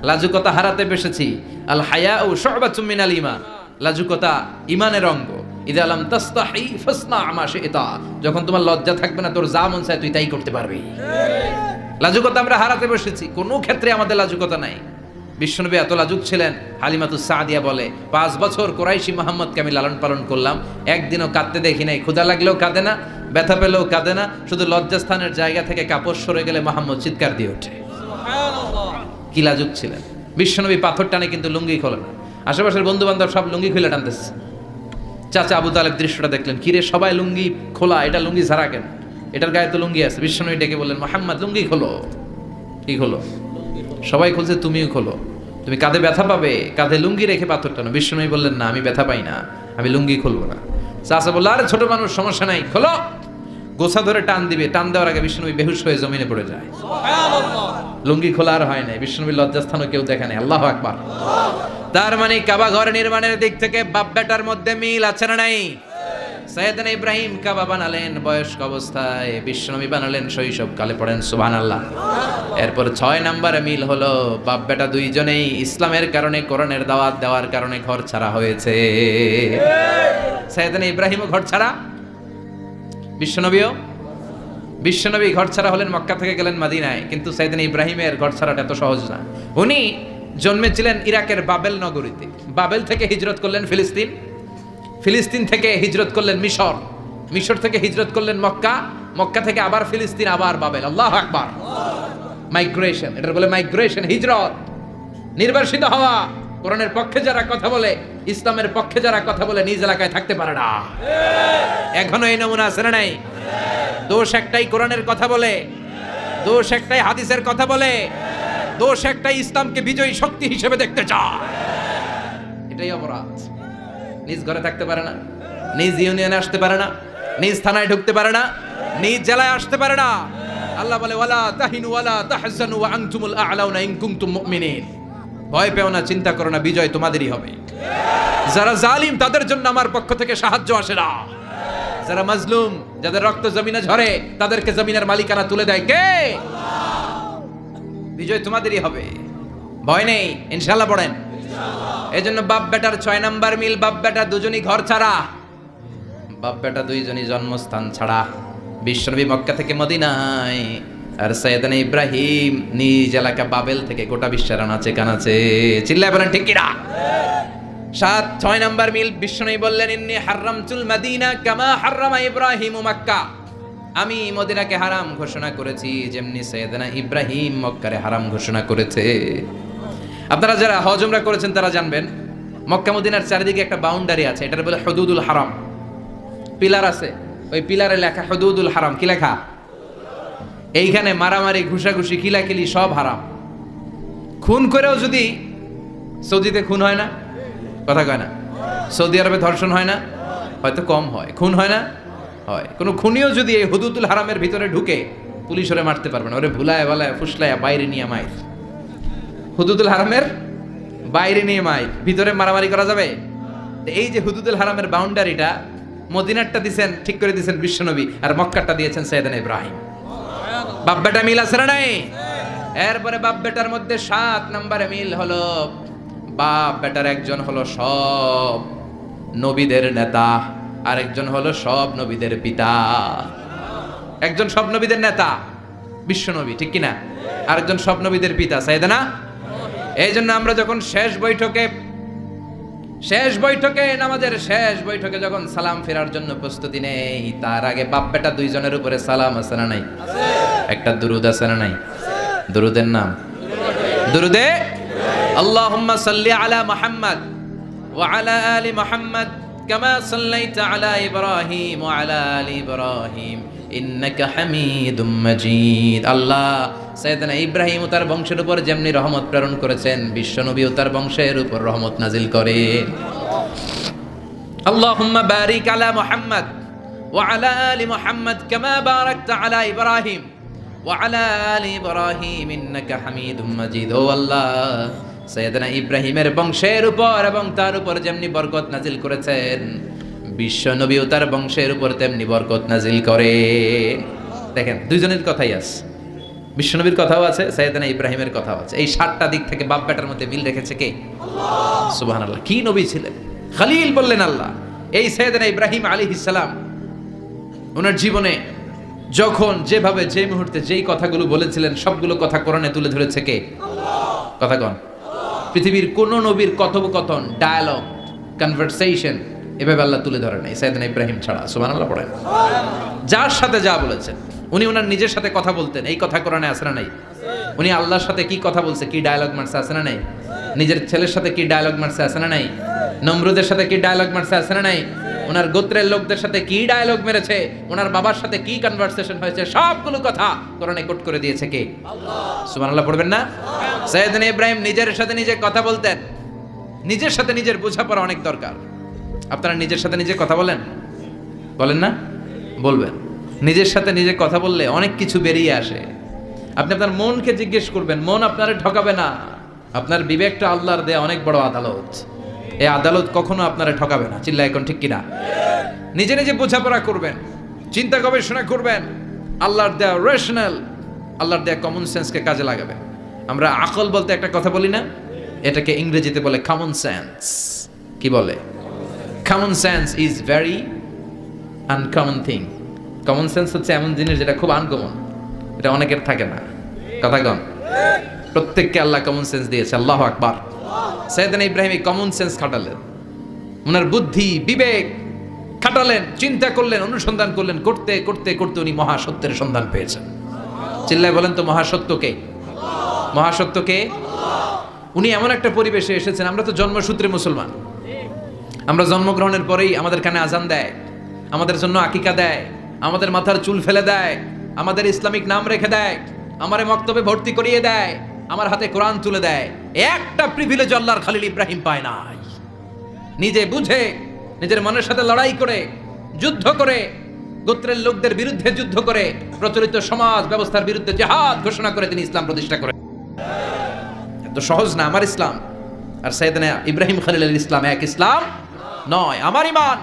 লাজুকতা হারাতে বসেছি। আল হায়াউ শু'বাতুম মিনাল ঈমান, লাজুকতা ঈমানের অঙ্গ। ইযা লাম তাস্তাহি ফাসনা মা শি'তা, যখন তোমার লজ্জা থাকবে না তোর যা মন চায় তুই তাই করতে পারবি। লাজুকতা আমরা হারাতে বসেছি, কোনো ক্ষেত্রে আমাদের লাজুকতা নাই। বিশ্বনবী এত লাজুক ছিলেন, হালিমাতুস সাদিয়া বলে 5 বছর কুরাইশি মুহাম্মদকে আমি লালন পালন করলাম, একদিনও কাঁদতে দেখি নাই। ক্ষুধা লাগলেও কাঁদে না, ব্যথা পেলেও কাঁদে না, শুধু লজ্জাস্থানের জায়গা থেকে কাপড় সরে গেলে মুহাম্মদ চিৎকার দিয়ে ওঠে। কি লাজুক ছিলেন। বিশ্বনবী পাথর টানে কিন্তু লুঙ্গি খোলে না। আশেপাশের বন্ধু বান্ধব সব লুঙ্গি খুলে টানতেছে। চাচা আবু তালেব দৃশ্যটা দেখলেন, কিরে সবাই লুঙ্গি খোলা, এটা লুঙ্গি ছাড়া কেন? এটার গায়ে তো লুঙ্গি আছে। বিশ্বনবী ডেকে বললেন, মুহাম্মদ লুঙ্গি খোলো। কি খোলো? সবাই খুলছে, তুমিও খোলো। তুমি কাঁধে ব্যথা পাবে, কাঁধে লুঙ্গি রেখে পাথর টানো। বিশ্বনবী বললেন, না আমি ব্যথা পাই না, আমি লুঙ্গি খুলবো না। চাচা বলল, আরে ছোট মানুষ, সমস্যা নাই, খোলো। গোছা ধরে টান দিবে, টান দেওয়ার আগে বিশ্বনবী বেহুশ হয়ে জমিনে পড়ে যায়। লুঙ্গি খোলা আর হয় নাই। বিশ্বনবীর লজ্জাস্থানও কেউ দেখে নাই। আল্লাহু আকবার। তার মানে কাবা ঘর নির্মাণের দিক থেকে বাপ বেটার মধ্যে মিল আছে না নাই? সাইয়েদনা ইব্রাহিম কাবা বানালেন বয়স্ক অবস্থায়, বিশ্বনবী বানালেন শৈশবকালে। পড়েন সুবহানাল্লাহ। এরপর 6 নম্বরে মিল হলো, বাপ বেটা দুইজনেই ইসলামের কারণে, কোরআনের দাওয়াত দেওয়ার কারণে ঘর ছাড়া হয়েছে। সাইয়েদনা ইব্রাহিমও ঘর ছাড়া, বিশ্বনবী ঘর ছাড়া হলেন, মক্কা থেকে গেলেন মদিনায়। কিন্তু সাইয়েদনা ইব্রাহিমের ঘর ছাড়াটা এত সহজ না। উনি জন্মেছিলেন ইরাকের বাবেল নগরীতে। বাবেল থেকে হিজরত করলেন ফিলিস্তিন, ফিলিস্তিন থেকে হিজরত করলেন মিশর, মিশর থেকে হিজরত করলেন মক্কা, মক্কা থেকে আবার ফিলিস্তিন, আবার বাবেল। আল্লাহু আকবার। মাইগ্রেশন, এটা বলে মাইগ্রেশন, হিজরত, নির্বাসিত হওয়া। কোরআনের পক্ষে যারা কথা বলে, ইসলামের পক্ষে যারা কথা বলে, নিজ এলাকায় থাকতে পারে না। এখনো এই নমুনা আছে না নাই? দোষ একটাই, কোরআনের কথা বলে, দোষ একটাই, হাদিসের কথা বলে, দোষ একটাই, ইসলামকে বিজয়ী শক্তি হিসেবে দেখতে চায়। এটাই অপরাধ। নিজ ঘরে থাকতে পারে না, নিজ ইউনিয়নে আসতে পারে না, নিজ থানায় ঢুকতে পারে না, নিজ জেলায় আসতে পারে না। আল্লাহ বলে, ওয়ালা তাহিনু ওয়ালা তাহজানু ওয়া আনতুমুল আ'লাউনা ইন কুনতুম মুমিনিন। ভয় পেও না, চিন্তা করো না, বিজয় তোমাদেরই হবে। যারা জালিম তাদের জন্য আমার পক্ষ থেকে সাহায্য আসে না। যারা মাজলুম, যাদের রক্ত জমিনে ঝরে, তাদেরকে জমিনের মালিকানা তুলে দেয় কে? বিজয় তোমাদেরই হবে, ভয় নেই, ইনশাআল্লাহ। পড়েন। এই জন্য বাপ বেটার 6 নাম্বার মিল, বাপ বেটা দুজনই ঘর ছাড়া, বাপ বেটা দুইজনই জন্মস্থান ছাড়া। বিশ্বনবী মক্কা থেকে মদিনায়, আর সাইয়েদনা ইব্রাহিম নিজ এলাকা বাবেল থেকে গোটা বিশ্বের আনাচে কানাচে। চিল্লায় বলেন ঠিক কিনা? 6 নাম্বার মিল, বিশ্বনবী বললেন, ইন্নী হারামতুল মদিনা কামা হারামা ইব্রাহিম মক্কা। আমি মদিনাকে হারাম ঘোষণা করেছি যেমনি সাইয়েদনা ইব্রাহিম মক্কারে হারাম ঘোষণা করেছে। আপনারা যারা হজ উমরা করেছেন তারা জানবেন, মক্কা মদিনার চারিদিকে একটা বাউন্ডারি আছে, এটার বলে হুদুদুল হারাম। পিলার আছে, ওই পিলারে লেখা হুদুদুল হারাম। কি লেখা? এইখানে মারামারি, ঘুষাঘুষি, কিলাকিলি সব হারাম। খুন করেও যদি, সৌদিতে খুন হয় না, কথা কয় না? সৌদি আরবে ধর্ষণ হয় না? হয়তো কম হয়। খুন হয় না? হয়। কোনো খুনিও যদি এই হুদুদুল হারামের ভিতরে ঢুকে, পুলিশ ওরে মারতে পারবে না। ওরে ভুলায় ভালায় ফুসলায় বাইরে নিয়ে মাইর। হুদুদুল হারামের বাইরে নিয়ে মাইর, ভিতরে মারামারি করা যাবে? এই যে হুদুদুল হারামের বাউন্ডারিটা, মদিনারটা দিয়েছেন, ঠিক করে দিয়েছেন বিশ্বনবী, আর মক্কারটা দিয়েছেন সাইয়েদনা ইব্রাহিম। বাপ বেটা মিল আছে না নাই? এরপরে বাপ বেটার মধ্যে 7 নম্বরে মিল হলো, বাপ বেটার একজন হলো সব নবীদের নেতা, আর একজন হলো সব নবীদের পিতা। একজন সব নবীদের নেতা বিশ্বনবী, ঠিক কিনা? আরেকজন সব নবীদের পিতা সাইয়েদনা। এই জন্য আমরা যখন শেষ বৈঠকে নামাজের শেষ বৈঠকে যখন সালাম ফেরার জন্য প্রস্তুতি নেই, তার আগে বাপ বেটা দুইজনের উপরে সালাম আছে না নাই? একটা দুরুদ আছে না নাই? দুরুদের নাম দুরুদে আল্লাহুম্মা সাল্লি আলা মুহাম্মদ ওয়া আলা আলি মুহাম্মদ কামা সাল্লাইতা আলা ইব্রাহিম ওয়া আলা আলি ইব্রাহিম ইন্নাকা হামিদুম মাজিদ। আল্লাহ সাইয়েদনা ইব্রাহিম ও তার বংশের উপর যেমনি রহমত প্রেরণ করেছেন, বিশ্বনবী ও তার বংশের উপর রহমত নাজিল করেন। আল্লাহুম্মা বারিক আলা মুহাম্মদ ওয়া আলা আলি মুহাম্মদ কামা বারাকতা আলা ইব্রাহিম ওয়া আলা আলি ইব্রাহিম ইন্নাকা হামিদুম মাজিদ। ও আল্লাহ, সাইয়েদনা ইব্রাহিমের বংশের উপর এবং তার উপর যেমনি বরকত নাজিল করেছেন, বিশ্ব নবী ও তার বংশের উপর তেমনি বরকত নাজিল করে। দেখেন, দুইজনের কথাই আছে, বিশ্ব নবীর কথাও আছে, সাইয়েদনা ইব্রাহিমের কথাও আছে। এই 7টা দিক থেকে বাপ বেটার মধ্যে মিল রেখেছে কে? আল্লাহ। সুবহানাল্লাহ। কি নবী ছিলেন, খলিল বললেন আল্লাহ। এই সাইয়েদনা ইব্রাহিম আলাইহিস সালাম ওনার জীবনে যখন যেভাবে যে মুহূর্তে যেই কথাগুলো বলেছিলেন, সবগুলো কথা কোরআনে তুলে ধরেছে কে? আল্লাহ। কথা কন। পৃথিবীর কোন নবীর কথোপকথন, ডায়ালগ, কনভারসেশন এভাবে আল্লাহ তুলে ধরে নাই সাইয়েদনা ইব্রাহিম ছাড়া। সুবহানাল্লাহ পড়েন। যার সাথে যা বলেছেন, উনি ওনার নিজের সাথে কথা বলতেন, এই কথা কোরআনে আছে না নাই? উনি আল্লাহর সাথে কি কথা বলছে, কি ডায়ালগ মারছে, আছে না নাই? নিজের ছেলের সাথে কি ডায়ালগ মারছে, আছে না নাই? নমরুদের সাথে কি ডায়ালগ মারছে, আছে না নাই? ওনার গোত্রের লোকদের সাথে কি ডায়ালগ মেরেছে, ওনার বাবার সাথে কি কনভারসেশন হয়েছে, সবগুলো কথা কোরআনে কোট করে দিয়েছে কে? আল্লাহ। সুবহানাল্লাহ পড়বেন না? সাইয়েদনা ইব্রাহিম নিজের সাথে নিজে কথা বলতেন। নিজের সাথে নিজের বোঝাপড়া অনেক দরকার। আপনারা নিজের সাথে নিজে কথা বলেন? বলেন না? বলবেন। নিজের সাথে নিজে কথা বললে অনেক কিছু বেরিয়ে আসে। আপনি আপনার মনকে জিজ্ঞেস করবেন, মন আপনারে ঠকাবে না। আপনার বিবেকটা আল্লাহর দেয়া অনেক বড় আদালত। এই আদালত কখনো আপনারে ঠকাবে না। চিল্লা এখন ঠিক কিনা? নিজে নিজে বোঝাপড়া করবেন, চিন্তা গবেষণা করবেন, আল্লাহর দেয়া রেশনাল, আল্লাহর দেয়া কমন সেন্সকে কাজে লাগাবেন। আমরা আকল বলতে একটা কথা বলি না, এটাকে ইংরেজিতে বলে কমন সেন্স। কি বলে? Common sense is very uncommon thing. Common sense হচ্ছে এমন জিনিস যেটা খুব আনকমন, এটা অনেকের থাকে না। কথা কন। প্রত্যেককে আল্লাহ কমন সেন্স দিয়েছে। আল্লাহু আকবার। সাইয়েদনা ইব্রাহিম এই কমন সেন্স খাটালেন, ওনার বুদ্ধি বিবেক খাটালেন, চিন্তা করলেন, অনুসন্ধান করলেন, করতে করতে করতে উনি মহাসত্যের সন্ধান পেয়েছেন। চিল্লায় বলেন তো মহাসত্যকে? মহাসত্যকে? উনি এমন একটা পরিবেশে এসেছেন, আমরা তো জন্মসূত্রে মুসলমান। আমরা জন্মগ্রহণের পরেই আমাদের কানে আজান দেয়, আমাদের জন্য আকিকা দেয়, আমাদের মাথার চুল ফেলে দেয়, আমাদের ইসলামিক নাম রেখে দেয়, আমারে মক্তবে ভর্তি করিয়ে দেয়, আমার হাতে কোরআন তুলে দেয়। একটা প্রিভিলেজ আল্লাহর খলিল ইব্রাহিম পায় নাই। নিজে বুঝে, নিজের মনের সাথে লড়াই করে, যুদ্ধ করে, গোত্রের লোকদের বিরুদ্ধে যুদ্ধ করে, প্রচলিত সমাজ ব্যবস্থার বিরুদ্ধে জিহাদ ঘোষণা করে তিনি ইসলাম প্রতিষ্ঠা করেন। এত সহজ না আমার ইসলাম আর সাইয়েদনা ইব্রাহিম খলিলের ইসলাম এক ইসলাম নয়। আমার ঈমান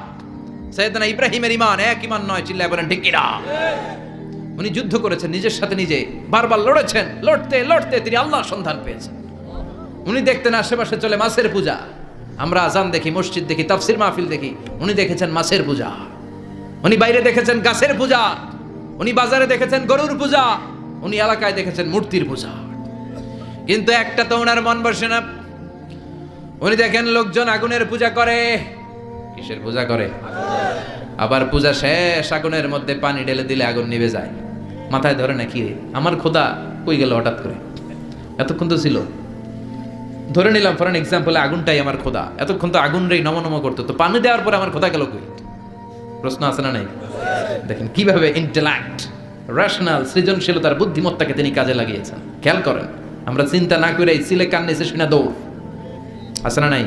সাইয়েদনা ইব্রাহিমের ঈমান এক ঈমান নয়। চিল্লায় বলেন ঠিক কিনা? উনি যুদ্ধ করেছেন, নিজের সাথে নিজে বারবার লড়েছেন। লড়তে লড়তে তিনি আল্লাহর সন্ধান পেয়েছেন। উনি দেখতেন আশেপাশে চলে মাছের পূজা। আমরা আজান দেখি, মসজিদ দেখি, তাফসির মাহফিল দেখি। উনি দেখেছেন মাছের পূজা। উনি বাইরে দেখেছেন গাছের পূজা। উনি বাজারে দেখেছেন গরুর পূজা। উনি এলাকায় দেখেছেন মূর্তির পূজা। কিন্তু একটা তো ওনার মন বসে না। উনি দেখেন লোকজন আগুনের পূজা করে। কিসের পূজা করে? আবার পূজা শেষ, আগুনের মধ্যে পানি ঢেলে দিলে আগুন নিভে যায়। মাথায় ধরে নাকি আমার খোদা কই গেল হঠাৎ করে? এতক্ষণ তো ছিল। ধরে নিলাম ফর এন এক্সাম্পল, আগুনটাই আমার খোদা। এতক্ষণ তো আগুন রেই নম নম করতো, তো পানি দেওয়ার পরে আমার খোদা গেল কই? প্রশ্ন আছে না নাই? দেখেন কিভাবে ইন্টেলেক্ট, রেশনাল, সৃজনশীলতার বুদ্ধিমত্তাকে তিনি কাজে লাগিয়েছেন। খেয়াল করেন, আমরা চিন্তা না করে সিলে কান্নে এসে শুনে দৌড়। আছে না নাই?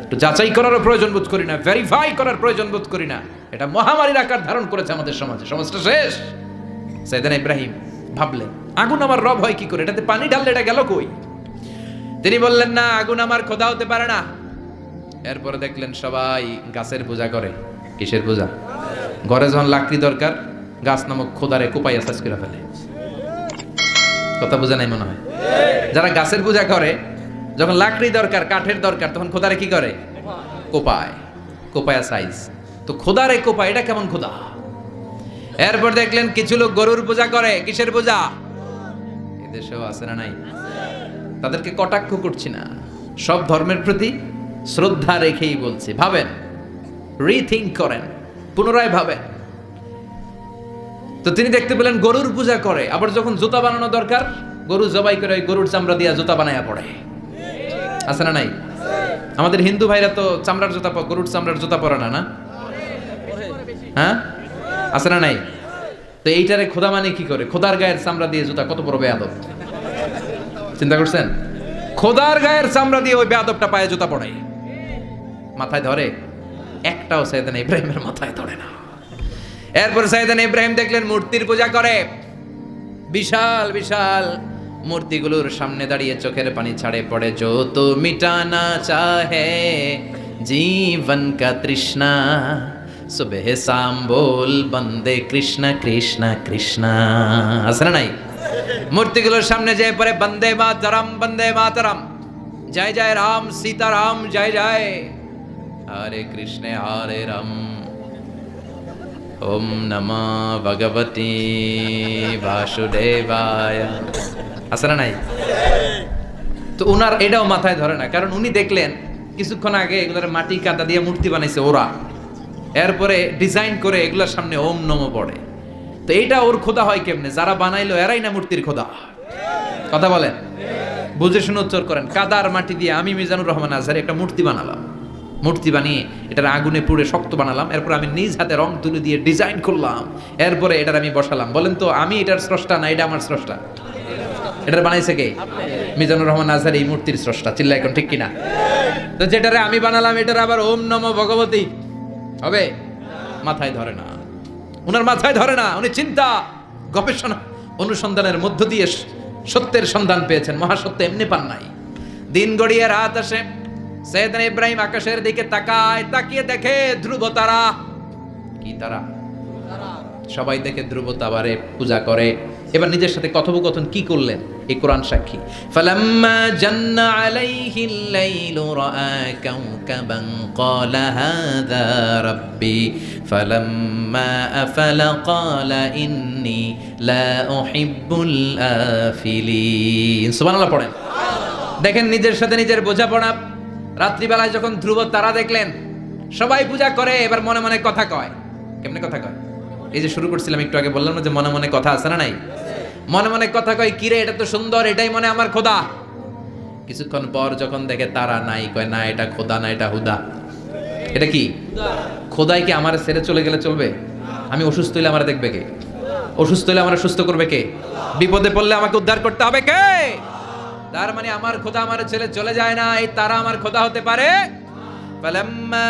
একটু যাচাই করারও প্রয়োজন বোধ করি না, ভেরিফাই করার প্রয়োজন বোধ করি না। এটা মহামারীর আকার ধারণ করেছে আমাদের সমাজে। সমাজটা শেষ। সাইয়েদনা ইব্রাহিম ভাবলেন, আগুন আমার রব হয় কি করে? এটাতে পানি ঢাললে এটা গেল কই? তিনি বললেন, না, আগুন আমার খোদা হতে পারে না। এরপরে দেখলেন সবাই গাছের পূজা করে। কিসের পূজা? ঘরে যখন লাকড়ি দরকার, গাছ নামক খোদারে কোপাইয়া সাজ করে ফেলে। কথা বোঝা নাই মনে হয়? যারা গাছের পূজা করে, যখন লাকড়ি দরকার, কাঠের দরকার, তখন খোদারে কি করে? কোপায়। কোপায়া সাইজ। তো খোদারে কোপায়, এটা কেমন খোদা? এরপর দেখলেন কিছু লোক গরুর পূজা করে। কিসের পূজা? এদেশেও আছে না নাই? তাদেরকে কটাক্ষ করছি না, সব ধর্মের প্রতি শ্রদ্ধা রেখেই বলছি। ভাবেন, রিথিঙ্ক করেন, পুনরায় ভাবেন। তো তিনি দেখতে পেলেন গরুর পূজা করে। আবার যখন জুতা বানানো দরকার, গরু জবাই করে ওই গরুর চামড়া দিয়া জুতা বানায়া পড়ে। আছে না নাই? আমাদের হিন্দু ভাইরা তো চামড়ার জুতা, গরুর চামড়ার জুতা পরে না, না? হ্যাঁ, আছে না নাই? এইটারে খোদা মানে কি করে? খোদার গায়ের চামড়া দিয়ে জুতা, কত বড় বেয়াদব! চিন্তা করছেন? খোদার গায়ের চামড়া দিয়ে ওই বেয়াদবটা পায়ে জুতা পড়ে, মাথায় ধরে? একটাও সাইয়েদনা ইব্রাহিমের মাথায় ধরে না। এরপর সাইয়েদনা ইব্রাহিম দেখলেন মূর্তির পূজা করে, বিশাল বিশাল মূর্তিগুলোর সামনে দাঁড়িয়ে চোখের পানি ছাড়ে পড়ে। जो तो मिटाना चाहे जीवन का तृष्णा सुबह शाम बोल बंदे कृष्ण कृष्ण कृष्ण। আছে না নাই? মূর্তিগুলোর সামনে যেয়ে পড়ে বন্দে মাতরম, জয় জয় রাম সীতারাম জয় জয়, হরে কৃষ্ণ হরে রাম, ওম নমঃ ভগবতে বাসুদেবায়। আছে না নাই? তো উনার এটাও মাথায় ধরে না, কারণ উনি দেখলেন কিছুক্ষণ আগে এগুলোর মাটি কাদা দিয়ে মূর্তি বানাইছে ওরা, এরপরে ডিজাইন করে এগুলোর সামনে ওম নমঃ পড়ে। তো এইটা ওর খোদা হয় কেমনে? যারা বানাইলো এরাই না মূর্তির খোদা। কথা বলেন, বুঝে শুনে উচ্চারণ করেন। কাদার মাটি দিয়ে আমি মিজানুর রহমান আজহারি একটা মূর্তি বানালাম, মূর্তি বানিয়ে এটার আগুনে পুড়ে শক্ত বানালাম, এরপর আমি নিজ হাতে রং তুলে দিয়ে ডিজাইন করলাম, এরপরে এটার আমি বসালাম। বলেন তো আমি এটার স্রষ্টা না এটা আমার স্রষ্টা? এটার বানাইছে কে? মিজানুর রহমান আজহারি এই মূর্তির স্রষ্টা। চিল্লা এখন ঠিক কিনা? তো যেটারে আমি বানালাম এটার আবার ওম নমঃ ভগবতী হবে? মাথায় ধরে না, উনার মাথায় ধরে না। উনি চিন্তা গবেষণা অনুসন্ধানের মধ্য দিয়ে সত্যের সন্ধান পেয়েছেন। মহাসত্য এমনি পান নাই। দিন গড়িয়ে রাত আসে, সাইয়েদনা ইব্রাহিম আকাশের দিকে তাকায়, তাকিয়ে দেখে ধ্রুব তারা। কি তারা? সবাই দেখে ধ্রুব তারারে পূজা করে। এবার নিজের সাথে কথোপকথন কি করলেন এই কোরআন সাক্ষী। ফালাম্মা জান্না আলাইহিল লাইলু রাআ কাওকাবান ক্বালা হাযা রাব্বি ফালাম্মা আফালা ক্বালা ইন্নী লা উহিব্বুল আফিলিন। সুবহানাল্লাহ পড়েন। দেখেন নিজের সাথে নিজের বোঝাপড়া। রাত্রিবেলায় যখন ধ্রুব তারা দেখলেন, সবাই পূজা করে, এবার মনে মনে কথা কয়। কেমনে কথা কয়? এই যে শুরু করছিলাম একটু আগে, বললাম না যে মনে মনে কথা আছে না নাই? মনে মনে কথা কয়, কিরে এটা তো সুন্দর, এটাই মনে আমার খোদা। কিছুক্ষণ পর যখন দেখে তারা নাই, কয় না এটা খোদা না, এটা হুদা। এটা কি? খোদাই কি আমার ছেড়ে চলে গেলে চলবে? আমি অসুস্থ হইলে আমার দেখবে কে? অসুস্থ হইলে আমার সুস্থ করবে কে? বিপদে পড়লে আমাকে উদ্ধার করতে হবে কে? তার মানে আমার খোদা আমার ছেলে চলে যায় না, এই তারা আমার খোদা হতে পারে? ফালাম্মা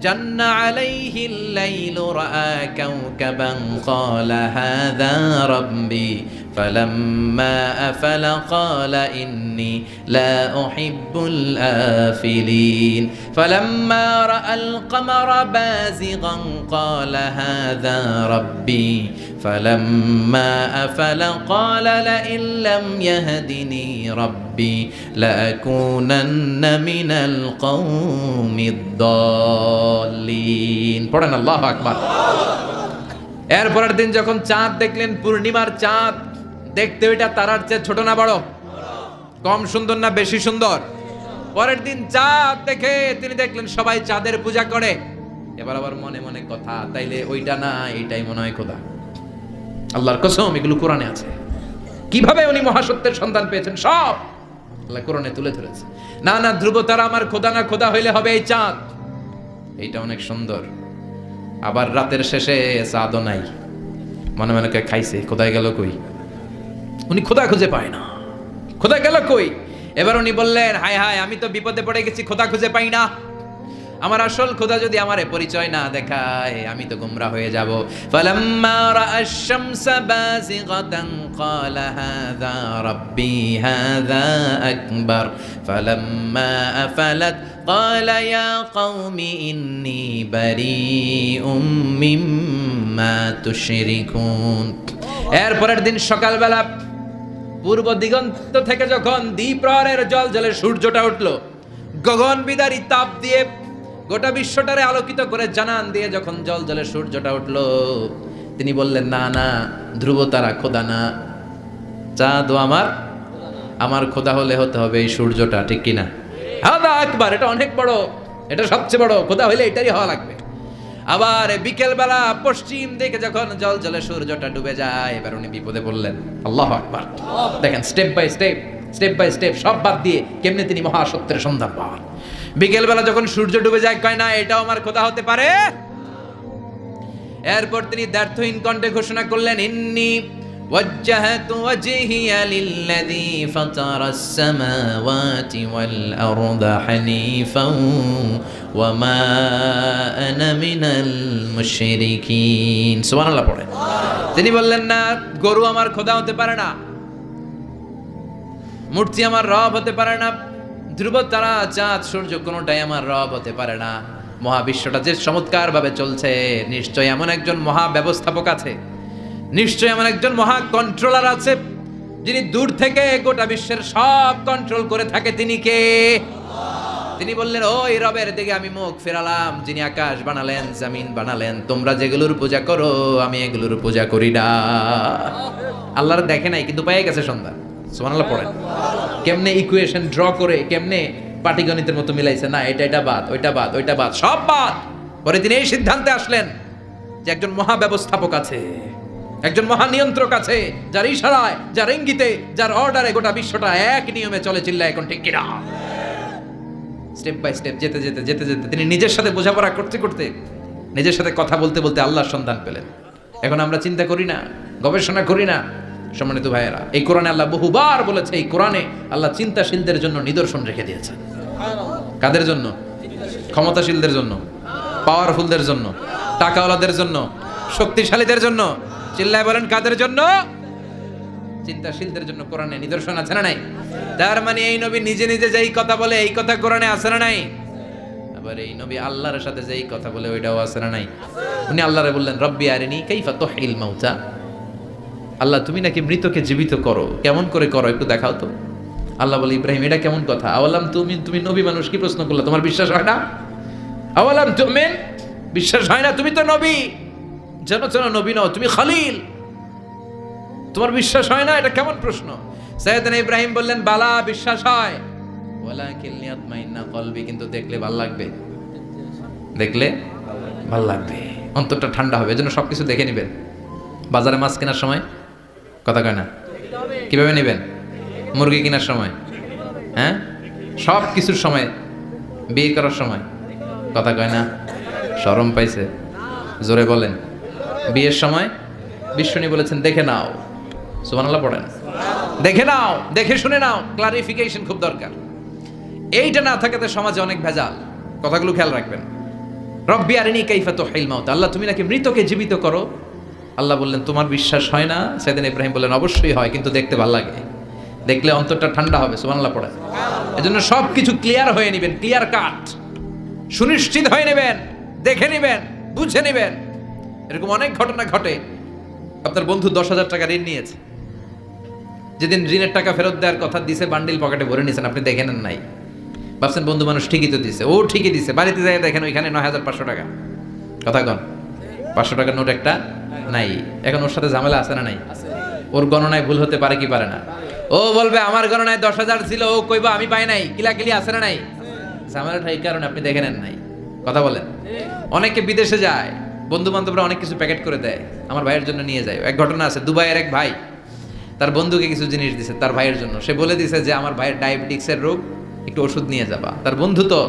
জান্না আলাইহিল লাইলু রাআ কাওকাবান ক্বালা হাযা রাব্বি ফালাম্মা আফালা ক্বালা ইন্নী লা উহিব্বুল আফিলিন ফালাম্মা রাআল কমারা বাযিগান ক্বালা হাযা রাব্বি ফালাম্মা আফালা ক্বালা লাইন লাম ইয়াহদিনি রাব্বি লাআকুনান্না মিনাল কওমিদ দাল্লিন। পড়েন আল্লাহু আকবার। এরপরের দিন যখন চাঁদ দেখলেন, পূর্ণিমার চাঁদ, দেখতে ওইটা তারার চেয়ে ছোট না বড়? কম সুন্দর না বেশি সুন্দর? পরের দিন চাঁদ দেখে তিনি দেখলেন সবাই চাঁদের পূজা করে। এবার আবার মনে মনে কথা, তাইলে ওইটা না এইটাই মনে হয় খোদা। আল্লাহর কসম এগুলো কোরআনে আছে। কিভাবে উনি মহাসত্যের সন্ধান পেয়েছেন সব আল্লাহ কোরআনে তুলে ধরেছে। না না, ধ্রুব তারা আমার খোদা না, খোদা হইলে হবে এই চাঁদ। এইটা অনেক সুন্দর। আবার রাতের শেষে চাঁদও নাই, মনে মনে খাইছে, খোদায় গেল কই? উনি খোদা খুঁজে পায় না, খোদা গেল কই? এবার উনি বললেন, হায় হায়, আমি তো বিপদে পড়ে গেছি, খোদা খুঁজে পাই না। আমার আসল খোদা যদি আমারে পরিচয় না দেখায়, আমি তো গোমরা হয়ে যাব। ফালাম্মা রাআশ শামসা বাযিগাতান ক্বালা হাযা রাব্বি হাযা আকবার ফালাম্মা আফালাত ক্বালা ইয়া কওমি ইন্নী বারীউম মিম্মা তুশরিকুন। এরপরের দিন সকালবেলা পূর্ব দিগন্ত থেকে যখন দ্বিপ্রহরের জলে সূর্যটা উঠলো, গগন বিদারী তাপ দিয়ে গোটা বিশ্বটারে আলোকিত করে জানান দিয়ে যখন জলে সূর্যটা উঠলো, তিনি বললেন, না না, ধ্রুব তারা খোদা না, চাঁদ আমার খোদা হলে হতে হবে এই সূর্যটা। ঠিক কিনা? হাদা আকবার, এটা অনেক বড়, এটা সবচেয়ে বড়, খোদা হইলে এটারই হওয়া লাগবে। আবার বিকেল বেলা পশ্চিম দিকে যখন জলে সূর্যটা ডুবে যায়, এবার উনি বিপদে পড়লেন। আল্লাহু আকবার। দেখেন স্টেপ বাই স্টেপ সব বাদ দিয়ে কেমনে তিনি মহাসত্যের সন্ধান পান। বিকেল বেলা যখন সূর্য ডুবে যায়, কয় না এটাও আমার খোদা হতে পারে? এরপর তিনি দ্ব্যর্থহীন কণ্ঠে ঘোষণা করলেন, ইন্নী ওয়াজ্জাহাতু ওয়াজহিয়া লিল্লাযী ফাতারাস সামাওয়াতি ওয়াল আরদা হানিফান ওয়া মা আনা মিনাল মুশরিকিন। সুবহানাল্লাহ পড়ে। তিনি বললেন, না, গরু আমার খোদা হতে পারে না, মূর্তি আমার রব হতে পারে না, ধ্রুব তারা, চাঁদ, সূর্য কোনোটাই আমার রব হতে পারে না। মহাবিশ্বটা যে চমৎকার ভাবে চলছে, নিশ্চয়ই এমন একজন মহা ব্যবস্থাপক আছে, নিশ্চয়ই এমন একজন মহা কন্ট্রোলার আছে, যিনি দূর থেকে গোটা বিশ্বের সব কন্ট্রোল করে থাকে। তিনি কে? তিনি বললেন, ওই রবের দিকে আমি মুখ ফেরালাম, যিনি আকাশ বানালেন, জমিন বানালেন। তোমরা যেগুলোর পূজা করো, আমি এগুলোর পূজা করি না। আল্লাহর দেখে নাই, কিন্তু পেয়ে গেছে সন্তান। সুবহানাল্লাহ পড়েন। কেমনে ইকুয়েশন ড্র করে, কেমনে পাটিগণিতের মতো মিলাইছে, না এটা বাদ, ওইটা বাদ, ওইটা বাদ, সব বাদ। পরে তিনি এই সিদ্ধান্তে আসলেন যে একজন মহা ব্যবস্থাপক আছে, একজন মহা নিয়ন্ত্রক আছে, যার ইশারায়, যার ইঙ্গিতে, যার অর্ডারে গোটা বিশ্বটা এক নিয়মে চলে। চিল্লায় এখন ঠিক কিনা? স্টেপ বাই স্টেপ যেতে যেতে যেতে যেতে তিনি নিজের সাথে বোঝাপড়া করতে করতে, নিজের সাথে কথা বলতে বলতে আল্লাহর সন্ধান পেলেন। এখন আমরা চিন্তা করি না, গবেষণা করি না। সম্মানিত ভাইয়েরা, এই কোরআনে আল্লাহ বহুবার বলেছে, এই কোরআনে আল্লাহ চিন্তাশীলদের জন্য নিদর্শন রেখে দিয়েছেন। কাদের জন্য? ক্ষমতাশীলদের জন্য, পাওয়ারফুলদের জন্য, টাকাওয়ালাদের জন্য, শক্তিশালীদের জন্য। চিল্লায় বলেন, কাদের জন্য? চিন্তাশীলদের জন্য কোরআনে নিদর্শন আছে না নাই? তার মানে এই নবী নিজে নিজে যেই কথা বলে, এই কথা কোরআনে আছে না নাই? আবার এই নবী আল্লাহর সাথে যেই কথা বলে, ওইটাও আছে না নাই? উনি আল্লাহরে বললেন, রব্বি আরিনি কাইফা তুহিল মাউতা। আল্লাহ, তুমি নাকি মৃতকে জীবিত করো, কেমন করে করো একটু দেখাও তো। আল্লাহ বলে, ইব্রাহিম, এটা কেমন কথা? আওয়ালাম তুমিন, তুমি নবী মানুষ, কি প্রশ্ন করলে? তোমার বিশ্বাস হয় না? আওয়ালাম তুমিন, বিশ্বাস হয় না? তুমি তো নবী, যেন যেন নবী নও, তুমি খলিল, তোমার বিশ্বাস হয় না? এটা কেমন প্রশ্ন? সাইয়েদনা ইব্রাহিম বললেন, বালা, বিশ্বাস হয়, ওয়ালাকিন লিয়াতমাইন্না কলবি, কিন্তু দেখলে ভাল লাগবে, দেখলে ভাল লাগবে, অন্তরটা ঠান্ডা হবে। এজন্য সবকিছু দেখে নেবেন। বাজারে মাছ কেনার সময় কথা কয় না, কিভাবে নেবেন? মুরগি কেনার সময়, হ্যাঁ, সব কিছুর সময়, বিয়ে করার সময় কথা কয় না, শরম পাইছে, জোরে বলেন। বিয়ের সময় বিশ্বনী বলেছেন, দেখে নাও। সুবহানাল্লাহ পড়েন। দেখে নাও, দেখে শুনে নাও, ক্লারিফিকেশন খুব দরকার। এইটা না থাকাতে সমাজে অনেক ভেজাল। কথাগুলো খেয়াল রাখবেন। রব্বি আরিনি কাইফা তুহিল মাউত, আল্লাহ, তুমি নাকি মৃতকে জীবিত করো। আল্লাহ বললেন, তোমার বিশ্বাস হয় না? সাইয়েদনা ইব্রাহিম বললেন, অবশ্যই হয়, কিন্তু দেখতে ভালো লাগে, দেখলে অন্তরটা ঠান্ডা হবে। সুবহানাল্লাহ পড়েন। এজন্য সবকিছু ক্লিয়ার হয়ে নেবেন, ক্লিয়ার কাট, সুনিশ্চিত হয়ে নেবেন, দেখে নেবেন, বুঝে নেবেন। এরকম অনেক ঘটনা ঘটে। আপনার বন্ধু 10,000 টাকা ঋণ নিয়েছে, যেদিন ঋণের টাকা ফেরত দেওয়ার কথা দিছে, বান্ডিল পকেটে ভরে নিয়েছেন, আপনি দেখে নেন নাই। ভাবছেন বন্ধু মানুষ, ঠিকই তো দিছে, ও ঠিকই দিছে। বাড়িতে যাই দেখেন ওইখানে 9,500 টাকা। কথা কন, 500 টাকার নোট একটা নাই। এখন ওর সাথে ঝামেলা আছে না নাই? ওর গণনায় ভুল হতে পারে কি পারে না? ও বলবে আমার গণনায় 10,000 ছিল, ও কইবা আমি পাই নাই, কিলাকিলি আছে না নাই? ঝামেলাটা এই কারণে আপনি দেখে নেন নাই। কথা বলেন। অনেকে বিদেশে যায়, বন্ধু বান্ধবরা অনেক কিছু প্যাকেট করে দেয়, আমার ভাইয়ের জন্য নিয়ে যায়। এক ঘটনা আছে, দুবাইয়ের এক ভাই তার বন্ধুকে কিছু জিনিস দিছে তার ভাইয়ের জন্য। সে বলে দিছে যে আমার ভাইয়ের ডায়াবেটিক্সের রোগ, একটু ওষুধ নিয়ে যাবা। তার বন্ধু তো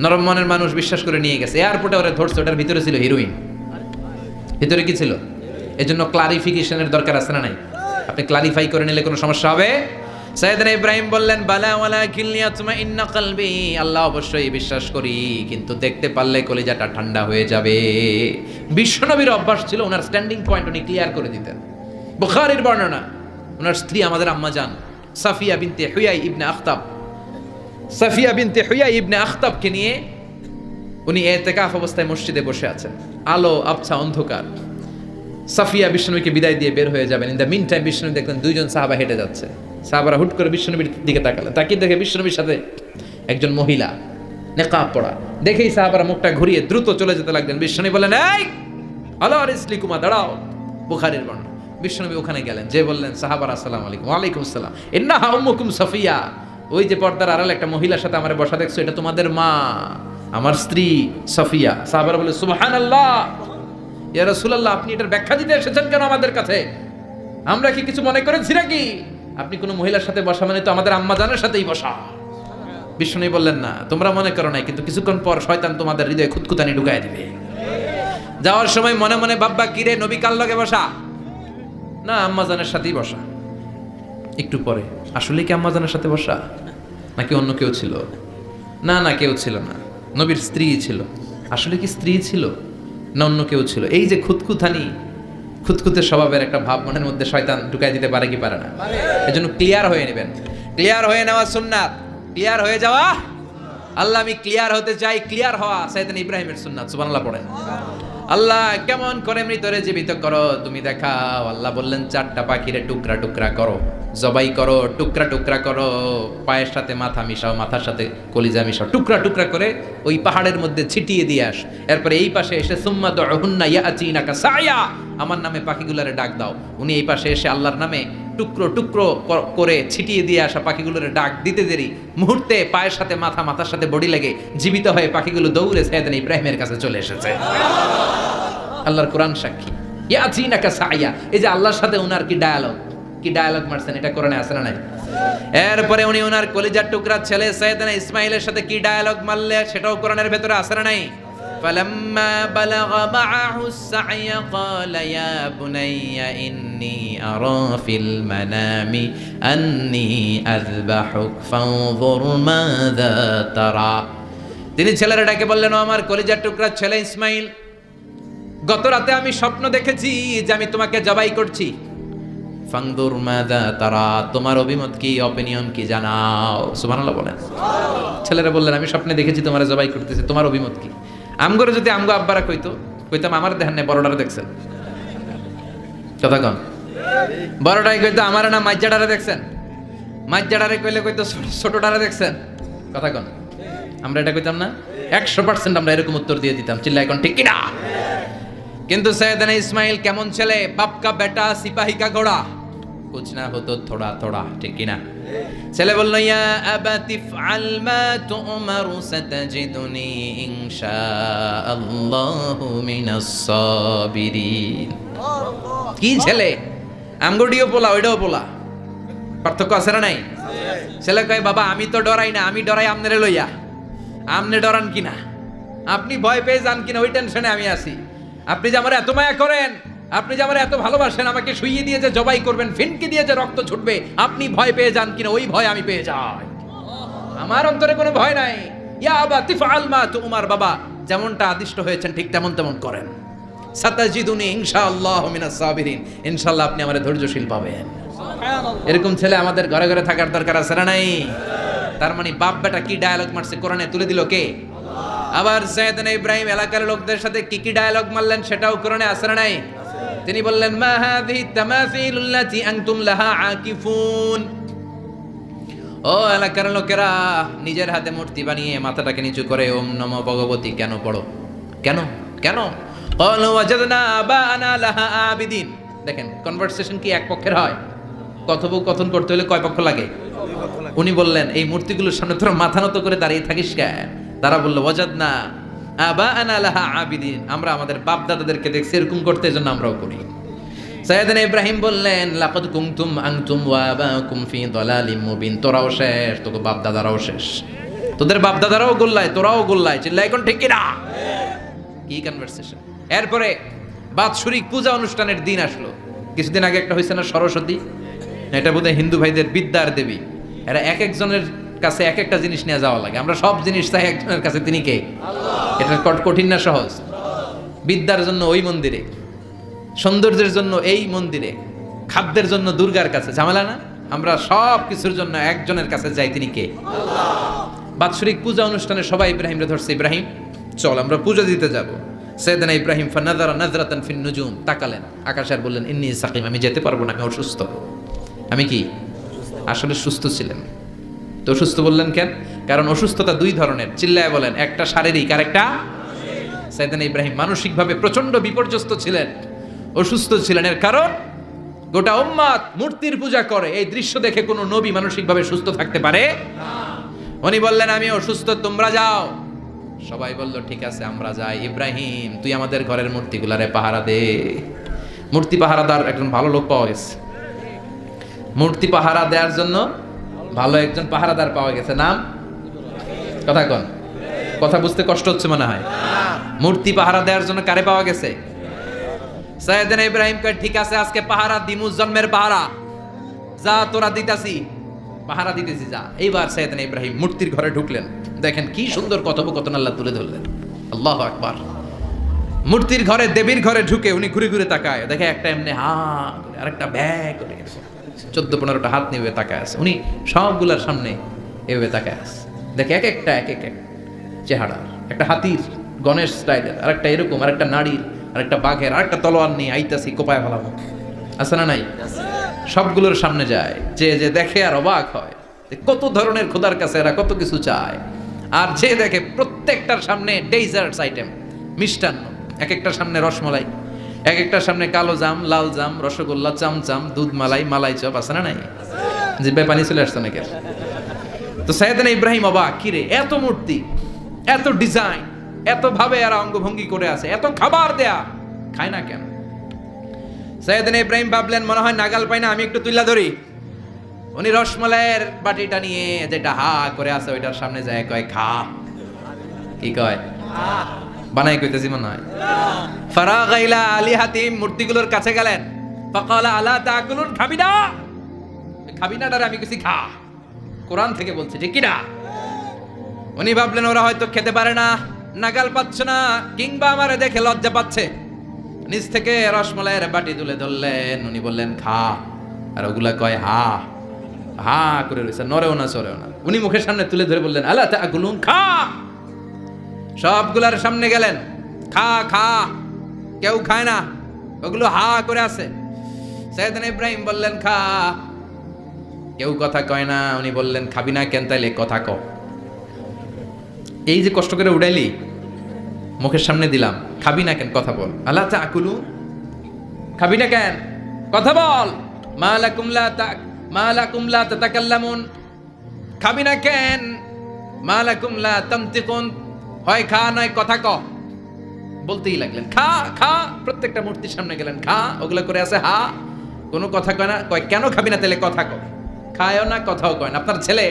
নরম মনের মানুষ, বিশ্বাস করে নিয়ে গেছে। এয়ারপোর্টে ওরা ধরছে, ওটার ভিতরে ছিল হিরোইন। ভিতরে কি ছিল? এজন্য ক্লারিফিকেশনের দরকার আছে না নাই? আপনি ক্লারিফাই করে নিলে কোনো সমস্যা হবে? সাইয়েদনা ইব্রাহিম বললেন, বালা ওয়ালাকিন লিয়াতমাইন্না কলবি, আল্লাহ, অবশ্যই বিশ্বাস করি, কিন্তু দেখতে পারলে কলিজাটা ঠান্ডা হয়ে যাবে। বিশ্বনবীর অভ্যাস ছিল, ওনার স্ট্যান্ডিং পয়েন্ট উনি ক্লিয়ার করে দিতেন। বুখারীর বর্ণনা, ওনার স্ত্রী আমাদের আম্মা জান সাফিয়া বিনতে হুয়াই ইবনে আখতাব, সাফিয়া বিনতে হুয়াই ইবনে আখতাবকে নিয়ে উনি ইতিকাফ অবস্থায় মসজিদে বসে আছেন। আলো আবছা অন্ধকার। সাফিয়া বিশ্বনবীকে বিদায় দিয়ে বের হয়ে যাবেন। ইন দ্য মিন টাইম বিশ্বনবী দেখলেন 2 জন সাহাবা হেঁটে যাচ্ছে। সাহাবারা হুট করে বিশ্বনবীর দিকে তাকালেন। তাকিয়ে দেখে বিশ্বনবীর সাথে একজন মহিলা, নেকাব পরা। দেখেই সাহাবারা মুখটা ঘুরিয়ে দ্রুত চলে যেতে লাগলেন। বিশ্বনবী বললেন, এই আলা রিসলিকুমা, দাঁড়াও। বুখারীর বর্ণনা। বিশ্বনবী ওখানে গেলেন, যে বললেন, সাহাবারা আসসালামু আলাইকুম। ওয়ালাইকুম আসসালাম। ইন্নাহা উম্মুকুম সাফিয়া, ওই যে পর্দার আড়ালে একটা মহিলার সাথে আমারে বসা দেখছো, এটা তোমাদের মা, আমার স্ত্রী সাফিয়া। সাহাবারা বলে, সুবহানাল্লাহ, ইয়া রাসূলুল্লাহ, আপনি এটার ব্যাখ্যা দিতে এসেছেন কেন আমাদের কাছে? আমরা কি কিছু মনে করেছি নাকি? আপনি কোনো মহিলার সাথে বসা মানে তো আমাদের আম্মা জানের সাথেই বসা। বিষ্ণু বললেন, না, তোমরা মনে করো নাই, কিন্তু কিছুক্ষণ পর শয়তান তোমাদের হৃদয়ে খুঁতখুঁতানি ঢুকায় দিবে। যাওয়ার সময় মনে মনে ভাববা কিরে নবী কার লগে বসা? না, আম্মাজানের সাথেই বসা। একটু পরে আসলে কি আম্মাজানের সাথে বসা নাকি অন্য কেউ ছিল? না না, কেউ ছিল না, নবীর স্ত্রী ছিল। আসলে কি স্ত্রী ছিল না অন্য কেউ ছিল? এই যে খুঁতখুঁতে স্বভাবের একটা ভাব মনের মধ্যে শয়তান ঢুকাই দিতে পারে কি পারে না? এজন্য ক্লিয়ার হয়ে নেবেন। ক্লিয়ার হয়ে নেওয়া সুন্নাত, ক্লিয়ার হয়ে যাওয়া। আল্লাহ আমি ক্লিয়ার হতে চাই, ক্লিয়ার হওয়া সাইয়েদনা ইব্রাহিমের সুন্নাত। সুবহানাল্লাহ পড়েন। আল্লাহ কেমন করে মৃতরে জীবিত করো তুমি দেখাও। আল্লাহ বললেন 4টা পাখিরে টুকরা টুকরা করো, জবাই করো, টুকরা টুকরা করো, পায়ের সাথে মাথা মিশাও, মাথার সাথে কলিজা মিশাও, টুকরা টুকরা করে ওই পাহাড়ের মধ্যে ছিটিয়ে দিয়ে আস। এরপরে এই পাশে এসে সুম্মা দুহুন্না ইয়াতিনাকা সায়া, আমার নামে পাখিগুলোরে ডাক দাও। উনি এই পাশে এসে আল্লাহর নামে টুকরো টুকরো করে ছিটিয়ে দিয়ে আসা পাখিগুলোরে ডাক দিতে দেরি মুহূর্তে পায়ের সাথে মাথা, মাথার সাথে বডি লেগে জীবিত হয়ে পাখিগুলো দৌড়ে সাইয়েদনা ইব্রাহিমের কাছে চলে এসেছে। আল্লাহর কোরআন সাক্ষী। ইয়াতিনাকা সায়া, এই যে আল্লাহর সাথে উনার কি ডায়ালগ মারছেন, এটা কোরআনে আছে না নাই? এরপরে উনি ওনার কলিজার টুকরা ছেলে সাইয়েদনা ইসমাইলের সাথে কি ডায়ালগ মারলে সেটাও কোরআনের ভেতরে আছে না নাই? فلما بلغ معه السعي قال يا بني إني أرى في المنام أني أذبحك فانظر ماذا ترى। তিনি ছেলেরা ডাকে বললেন, ও আমার কলিজার টুকরা ছেলে ইসমাইল, গত রাতে আমি স্বপ্ন দেখেছি যে আমি তোমাকে জবাই করছি। ফাংদুর মাযা তারা, তোমার অভিমত কি, অপিনিয়ন কি জানাও। সুবহানাল্লাহ বলেন। ছেলেরা বললেন, আমি স্বপ্নে দেখেছি তোমারে জবাই করতেছি, তোমার অভিমত কি? আমগরে যদি আমগো আব্বারা কইতাম আমার দেখেন নাই, বড়ডারে দেখছেন। কথা কন। বড়ডাই কইতো আমার না মাইজ্জাডারে দেখছেন, মাইজ্জাডারে কইতো ছোটডারে দেখছেন। কথা কন। আমরা এটা কইতাম না? 100% আমরা এরকম উত্তর দিয়ে দিতাম। চিল্লায় কোন ঠিক কিনা? কিন্তু সাইয়েদনা ইসমাইল কেমন ছেলে, বাপ কা বেটা সিপাহী কা ঘোড়া, কুছ না হতো থোড়া থোড়া, ঠিক কিনা? ছেলে বলল, ইয়া আবাতি ফআল মা তুমারু সাতাজিদুনি ইনশাআল্লাহু মিনাস সাবিরিন। কি ছেলে, আমগডিও পোলা ওইটাও পোলা, পার্থক্য আছে না নাই? ছেলে কয়, বাবা আমি তো ডরাই না, আমি ডরাই আমনেরে লইয়া। আমনে ডরান কিনা, আপনি ভয় পেয়ে যান কিনা ওই টেনশনে আমি আছি। আপনি যে আমার এত মায়া করেন, আপনি যে আমার এত ভালোবাসেন, আমাকে শুইয়ে দিয়ে যে জবাই করবেন, ফিনকি দিয়ে যে রক্ত ছুটবে, আপনি ভয় পেয়ে যান কিনা ওই ভয় আমি পেয়ে যাই। আমার অন্তরে কোনো ভয় নাই। ইয়া আবাতি ফাআল মা তুমার, বাবা যেমনটা আদিষ্ট হয়েছেন ঠিক তেমন করেন। সাতাজিদুনি ইনশাআল্লাহু মিনাস সাবিরিন, ইনশাআল্লাহ আপনি আমারে ধৈর্যশীল পাবেন। সুবহানাল্লাহ। এরকম ছেলে আমাদের ঘরে ঘরে থাকার দরকার আছে না নাই? তার মানে বাপ বেটা কি ডায়ালগ মারছে কোরআনে তুলে দিল কে? আবার সাইয়েদনা ইব্রাহিম এলাকার লোকদের সাথে কি ডায়ালগ মারলেন সেটাও কোরআনে আছে না নাই? তিনি বললেন, মা হাযিহি তামাসিলুল্লাতী আনতুম লাহা আকিফুন। ও এলাকার লোকেরা, নিজের হাতে মূর্তি বানিয়ে মাথাটাকে নিচু করে ওম নমো ভগবতী কেন পড়ো? কেন কেন? ক্বালু ওয়াজাদনা আবানা লাহা আবিদিন। দেখেন কনভারসেশন কি এক পক্ষের হয়? কথোপকথন করতে হলে কয় পক্ষ লাগে? উনি বললেন, এই মূর্তিগুলোর সামনে তোরা মাথা নত করে দাঁড়িয়ে থাকিস কেন? তারা বলল, ওয়াজাদনা আবানা লাহা আবিদিন, আমরা আমাদের বাপ দাদাদেরকে দেখছি এরকম করতে, এজন্য আমরাও করি। সাইয়েদনা ইব্রাহিম বললেন, লাকাদ কুনতুম আনতুম ওয়া আবাকুম ফি দালালিম মুবিন, তোরাও শেষ, তোকে বাপ দাদারাও শেষ, তোদের বাপ দাদারাও গোল্লায়, তোরাও গোল্লায়। চিল্লাই এখন ঠিক কিনা? কি কনভারসেশন। এরপরে বাৎসরিক পূজা অনুষ্ঠানের দিন আসলো। কিছুদিন আগে একটা হয়েছে না সরস্বতী, এটা বোধহয় হিন্দু ভাইদের বিদ্যার দেবী। এরা এক একজনের কাছে এক একটা জিনিস নিয়ে যাওয়া লাগে। আমরা সব জিনিস চাই একজনের কাছে, তিনি কে? এটা কঠিন না সহজ? বিদ্যার জন্য ওই মন্দিরে, সৌন্দর্যের জন্য এই মন্দিরে, খাদ্যের জন্য দুর্গার কাছে, ঝামেলা না? আমরা সব কিছুর জন্য একজনের কাছে যাই, তিনি কে? বাৎসরিক পূজা অনুষ্ঠানে সবাই ইব্রাহিমরে ধরছে, ইব্রাহিম চল আমরা পূজা দিতে যাব। সাইয়েদনা ইব্রাহিম ফানাযারা নাযরাতান ফিন নুজুম, তাকালেন আকাশে আর বললেন, ইন্নী সাকিম, আমি যেতে পারবো না, আমি অসুস্থ। আমি কি আসলে সুস্থ ছিলেন? তো অসুস্থ বললেন কেন? কারণ অসুস্থতা দুই ধরনের। চিল্লায় বলেন, একটা শারীরিক আর একটা। সাইয়েদনা ইব্রাহিম মানসিকভাবে প্রচন্ড বিপর্যস্ত ছিলেন, অসুস্থ ছিলেন। এর কারণ গোটা উম্মত মূর্তির পূজা করে, এই দৃশ্য দেখে কোনো নবী মানসিকভাবে সুস্থ থাকতে পারে না। উনি বললেন, আমি অসুস্থ, তোমরা যাও। সবাই বলল, ঠিক আছে আমরা যাই। ইব্রাহিম তুই আমাদের ঘরের মূর্তিগুলারে পাহারা দে। মূর্তি পাহারাদার একজন ভালো লোক পাওয়া গেছে, মূর্তি পাহারা দেওয়ার জন্য ভালো একজন পাহারাদার পাওয়া গেছে। নাম কথা কন? কথা বুঝতে কষ্ট হচ্ছে মনে হয়। মূর্তি পাহারা দেওয়ার জন্য কারে পাওয়া গেছে? সাইয়েদনা ইব্রাহিম কয় ঠিক আছে আজকে পাহারা দিমু, জন্মের পাহারা, যা তোরা দিতাছি, পাহারা দিতেছি যা। এইবার সাইয়েদনা ইব্রাহিম মূর্তির ঘরে ঢুকলেন। দেখেন কি সুন্দর কথোপকথন আল্লাহ তুলে ধরলেন। আল্লাহু আকবার। মূর্তির ঘরে, দেবীর ঘরে ঢুকে উনি ঘুরে ঘুরে তাকায়, দেখে একটা এমনি হা করে আর একটা ব্যাগ করে 14-15টা হাত নিয়ে তাকায় আছে। উনি সবগুলার সামনে এভাবে তাকায় আছে, দেখে এক একটা চেহারা, একটা হাতির গণেশ স্টাইলের, আর একটা এরকম, আর একটা নারীর, আর একটা বাঘের, আর একটা তলোয়ার নিয়ে আইতাছি কোপায় ফেলাবো, আছে না নাই? সবগুলোর সামনে যায়, যে যে দেখে আর অবাক হয় কত ধরনের খোদার কাছে এরা কত কিছু চায়। আর যে দেখে প্রত্যেকটার সামনে ডেজার্টস আইটেম, মিষ্টান্ন, এক একটার সামনে রসমালাই, এক একটার সামনে কালো জাম, লাল জাম, রসগোল্লা, চামচাম, দুধ মালাই, মালাই চপ, আছে না নাই? জিব্বায় পানি চলে আসছে নাকি? তো সাইয়েদনা ইব্রাহিম অবাক, কিরে এত মূর্তি, এত ডিজাইন, এত ভাবে এরা অঙ্গভঙ্গি করে আছে, এত খাবার দেয়া, খায় না কেন? সাইয়েদনা ইব্রাহিম ভাবলেন মনে হয় নাগাল পাই না, আমি একটু তুইলা ধরি। উনি রসমালাইয়ের বাটিটা নিয়ে যেটা হা করে আছে ওইটার সামনে যায়, কয় খা। কি কয়? বানাই কইতেছি মনে হয়। ফারাগা ইলা আলিহাতিম, মূর্তিগুলোর কাছে গেলেন। ফাকালা আলা তাকুলুন, খাবি না? খাবি না ডারে আমি কিছু খা, কোরআন থেকে বলছে যে কিনা। উনি ভাবলেন ওরা হয়তো খেতে পারে না, নাগাল পাচ্ছে না, কিংবা আমারে দেখে লজ্জা পাচ্ছে। নিচ থেকে রসমালাইয়ের বাটি তুলে ধরলেন, উনি বললেন খা, আর ওগুলা কয় হা হা করে রয়েছে, নরেও না চড়েও না। উনি মুখের সামনে তুলে ধরে বললেন আলা তাকুলুন, খা। সবগুলার সামনে গেলেন, খা খা, কেউ খায় না, ওগুলো হা করে আছে। সাইয়েদনা ইব্রাহিম বললেন খা, কেউ কথা কয় না। উনি বললেন খাবি না কেন? তাইলে কথা ক। এই যে কষ্ট করে উড়াইলি, মুখের সামনে দিলাম, খাবি না কেন? কথা বল। আলা তাকুলুন, খাবি না কেন? কথা বল। মা লাকুম লা তাতাকাল্লামুন, খাবি না কেন? মা লাকুম লা তানতিকুন, হয় খা নয় কথা ক। বলতেই লাগলেন খা খা, প্রত্যেকটা মূর্তির সামনে গেলেন, খা। ওগুলো করে আছে হা, কোনো কথা কয় না। কয় কেন খাবি না? তাহলে কথা ক। খায়ও না, কথাও কয় না। আপনার ছেলে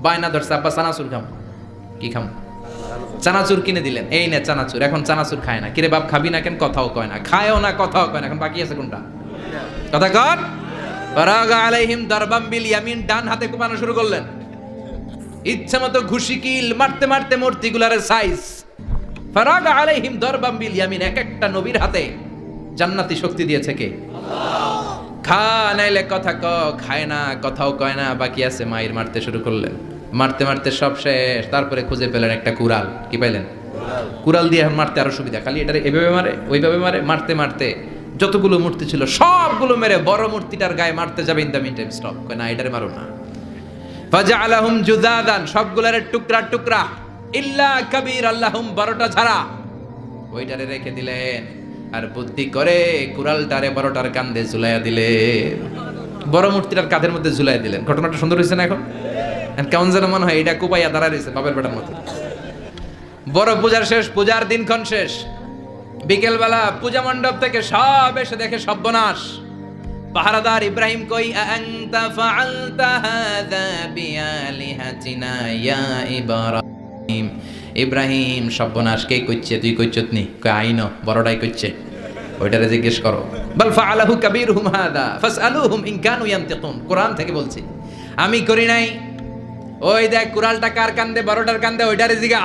বায়না ধরছে, আব্বা চানাচুর খাম। কি খাম? চানাচুর কিনে দিলেন, এই নে চানাচুর। এখন চানাচুর খায় না। কিরে বাপ খাবি না কেন? কথাও কয় না। খায়ও না, কথাও কয় না। এখন বাকি আছে কোনটা? কথা কর। ফারাগা আলাইহিম দারবাম বিল ইয়ামিন, ডান হাতে কোপানো শুরু করলেন। ইচ্ছা মতো ঘুষি কিল মারতে মারতে মূর্তিগুলার সাইজ। ফারাগা আলাইহিম দারবাম বিল ইয়ামিন, এক একটা নবীর হাতে জান্নাতি শক্তি দিয়েছে কে? আল্লাহ। খা নাইলে কথা ক, খায় না, কথাও কয় না, বাকি আছে। মাইর মারতে শুরু করলেন, মারতে মারতে সব শেষ। তারপরে খুঁজে পেলেন একটা কুড়াল। কি পাইলেন? কুড়াল দিয়ে মারতে আরো সুবিধা, খালি এটারে এভাবে মারে, ওইভাবে মারে। মারতে মারতে যতগুলো মূর্তি ছিল সবগুলো মেরে বড় মূর্তিটার গায়ে মারতে যাবে, in the mean time stop, কয় না এটারে মারো না। ফাজআলাহুম জুদাদান, সবগুলার টুকরা টুকরা, ইল্লা কাবীর আল্লাহুম, বড়টা ছাড়া ওইটারে রেখে দিলেন। আর বুদ্ধি করে কুড়ালটারে বড়টার কাঁধে ঝুলাইয়া দিলেন, বড় মূর্তিটার কাঁধের মধ্যে ঝুলাইয়া দিলেন। ঘটনাটা সুন্দর হয়েছে না? এখন কেমন যেন মনে হয় এটা কোপাইয়া দাঁড়ায় রয়েছে বাপের বেটার মতো। বড় পূজার শেষ, পূজার দিনক্ষণ শেষ। বিকেলবেলা পূজা মণ্ডপ থেকে সব এসে দেখে সর্বনাশ। পাহারাদার ইব্রাহিম কই, আনতা ফাআলতা হাযা বিআলিহাতিনা ইয়া ইব্রাহিম। ইব্রাহিম সর্বনাশ কে কইছে? তুই কইছত নি? কই আইনো, বড়টাই কইছে, ওইটারে জিজ্ঞেস করো। বাল ফাআলাহু কাবীরুহুম হাদা ফাসআলুহুম ইন কানু ইয়ানতিকুন, কোরআন থেকে বলছি, আমি করি নাই। ওই দেখ কুড়ালটা কার কান্দে, বড়টার কান্দে, ওইটারে জিগা।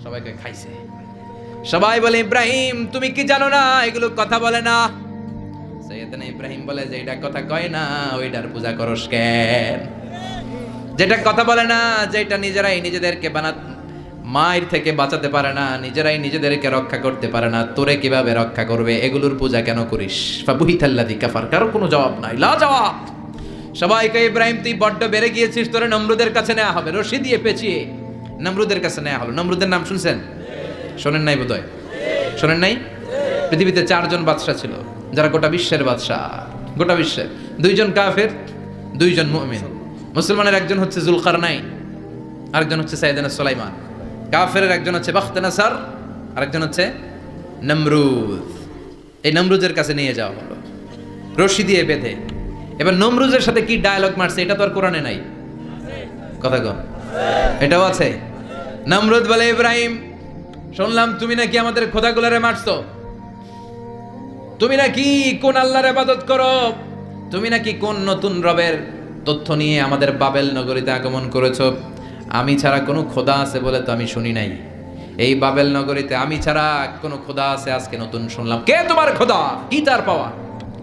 সবাইকে খাইছে। সবাই বলে ইব্রাহিম তুমি কি জানো না এগুলো কথা বলে না? সাইয়েদনা ইব্রাহিম বলে যে এটা কথা কয় না, ওইটার পূজা করস কেন? যেটা কথা বলে না, যেটা নিজেরাই নিজেদেরকে মায়ের থেকে বাঁচাতে পারে না, নিজেরাই নিজেদেরকে রক্ষা করতে পারে না, তোরে কিভাবে রক্ষা করবে? এগুলোর পূজা কেন করিস? ফাবুহিতাল্লাযী কাফার, কারো কোনো জবাব নাই, লা জবাব। সবাইকে ইব্রাহিম তুই বড্ড বেড়ে গিয়েছিস, তোরে নমরুদের কাছে নেওয়া হবে। রশি দিয়ে পেঁচিয়ে নমরুদের কাছে নেওয়া হলো। নমরুদের নাম শুনছেন? শোনেন নাই বোধহয়? শোনেন নাই? পৃথিবীতে 4 জন বাদশা ছিল, যারা গোটা বিশ্বের বাদশা। গোটা বিশ্বের 2 জন কাফের, 2 জন মুমিন। মুসলমানের একজন হচ্ছে জুলকারনাইন, আরেকজন হচ্ছে সাইয়েদনা সুলাইমান। কাফেরের একজন হচ্ছে বাখতানাসার, আরেকজন হচ্ছে নমরুদ। এই নমরুদের কাছে নিয়ে যাওয়া হলো রশি দিয়ে বেঁধে। এবার নমরুদের সাথে কি ডায়ালগ মারছে এটা তো আর কোরআনে নাই। কথা কম, এটাও আছে। নমরুদ বলে, ইব্রাহিম শুনলাম তুমি নাকি আমাদের খোদাগুলারে মারছো, তুমি নাকি কোন আল্লাহর ইবাদত করো, তুমি নাকি কোন নতুন রবের তথ্য নিয়ে আমাদের বাবেল নগরীতে আগমন করেছো। আমি ছাড়া কোনো খোদা আছে বলে তো আমি শুনি নাই, এই বাবেল নগরীতে আমি ছাড়া কোনো খোদা আছে আজকে নতুন শুনলাম। কে তোমার খোদা, কি তার পাওয়া?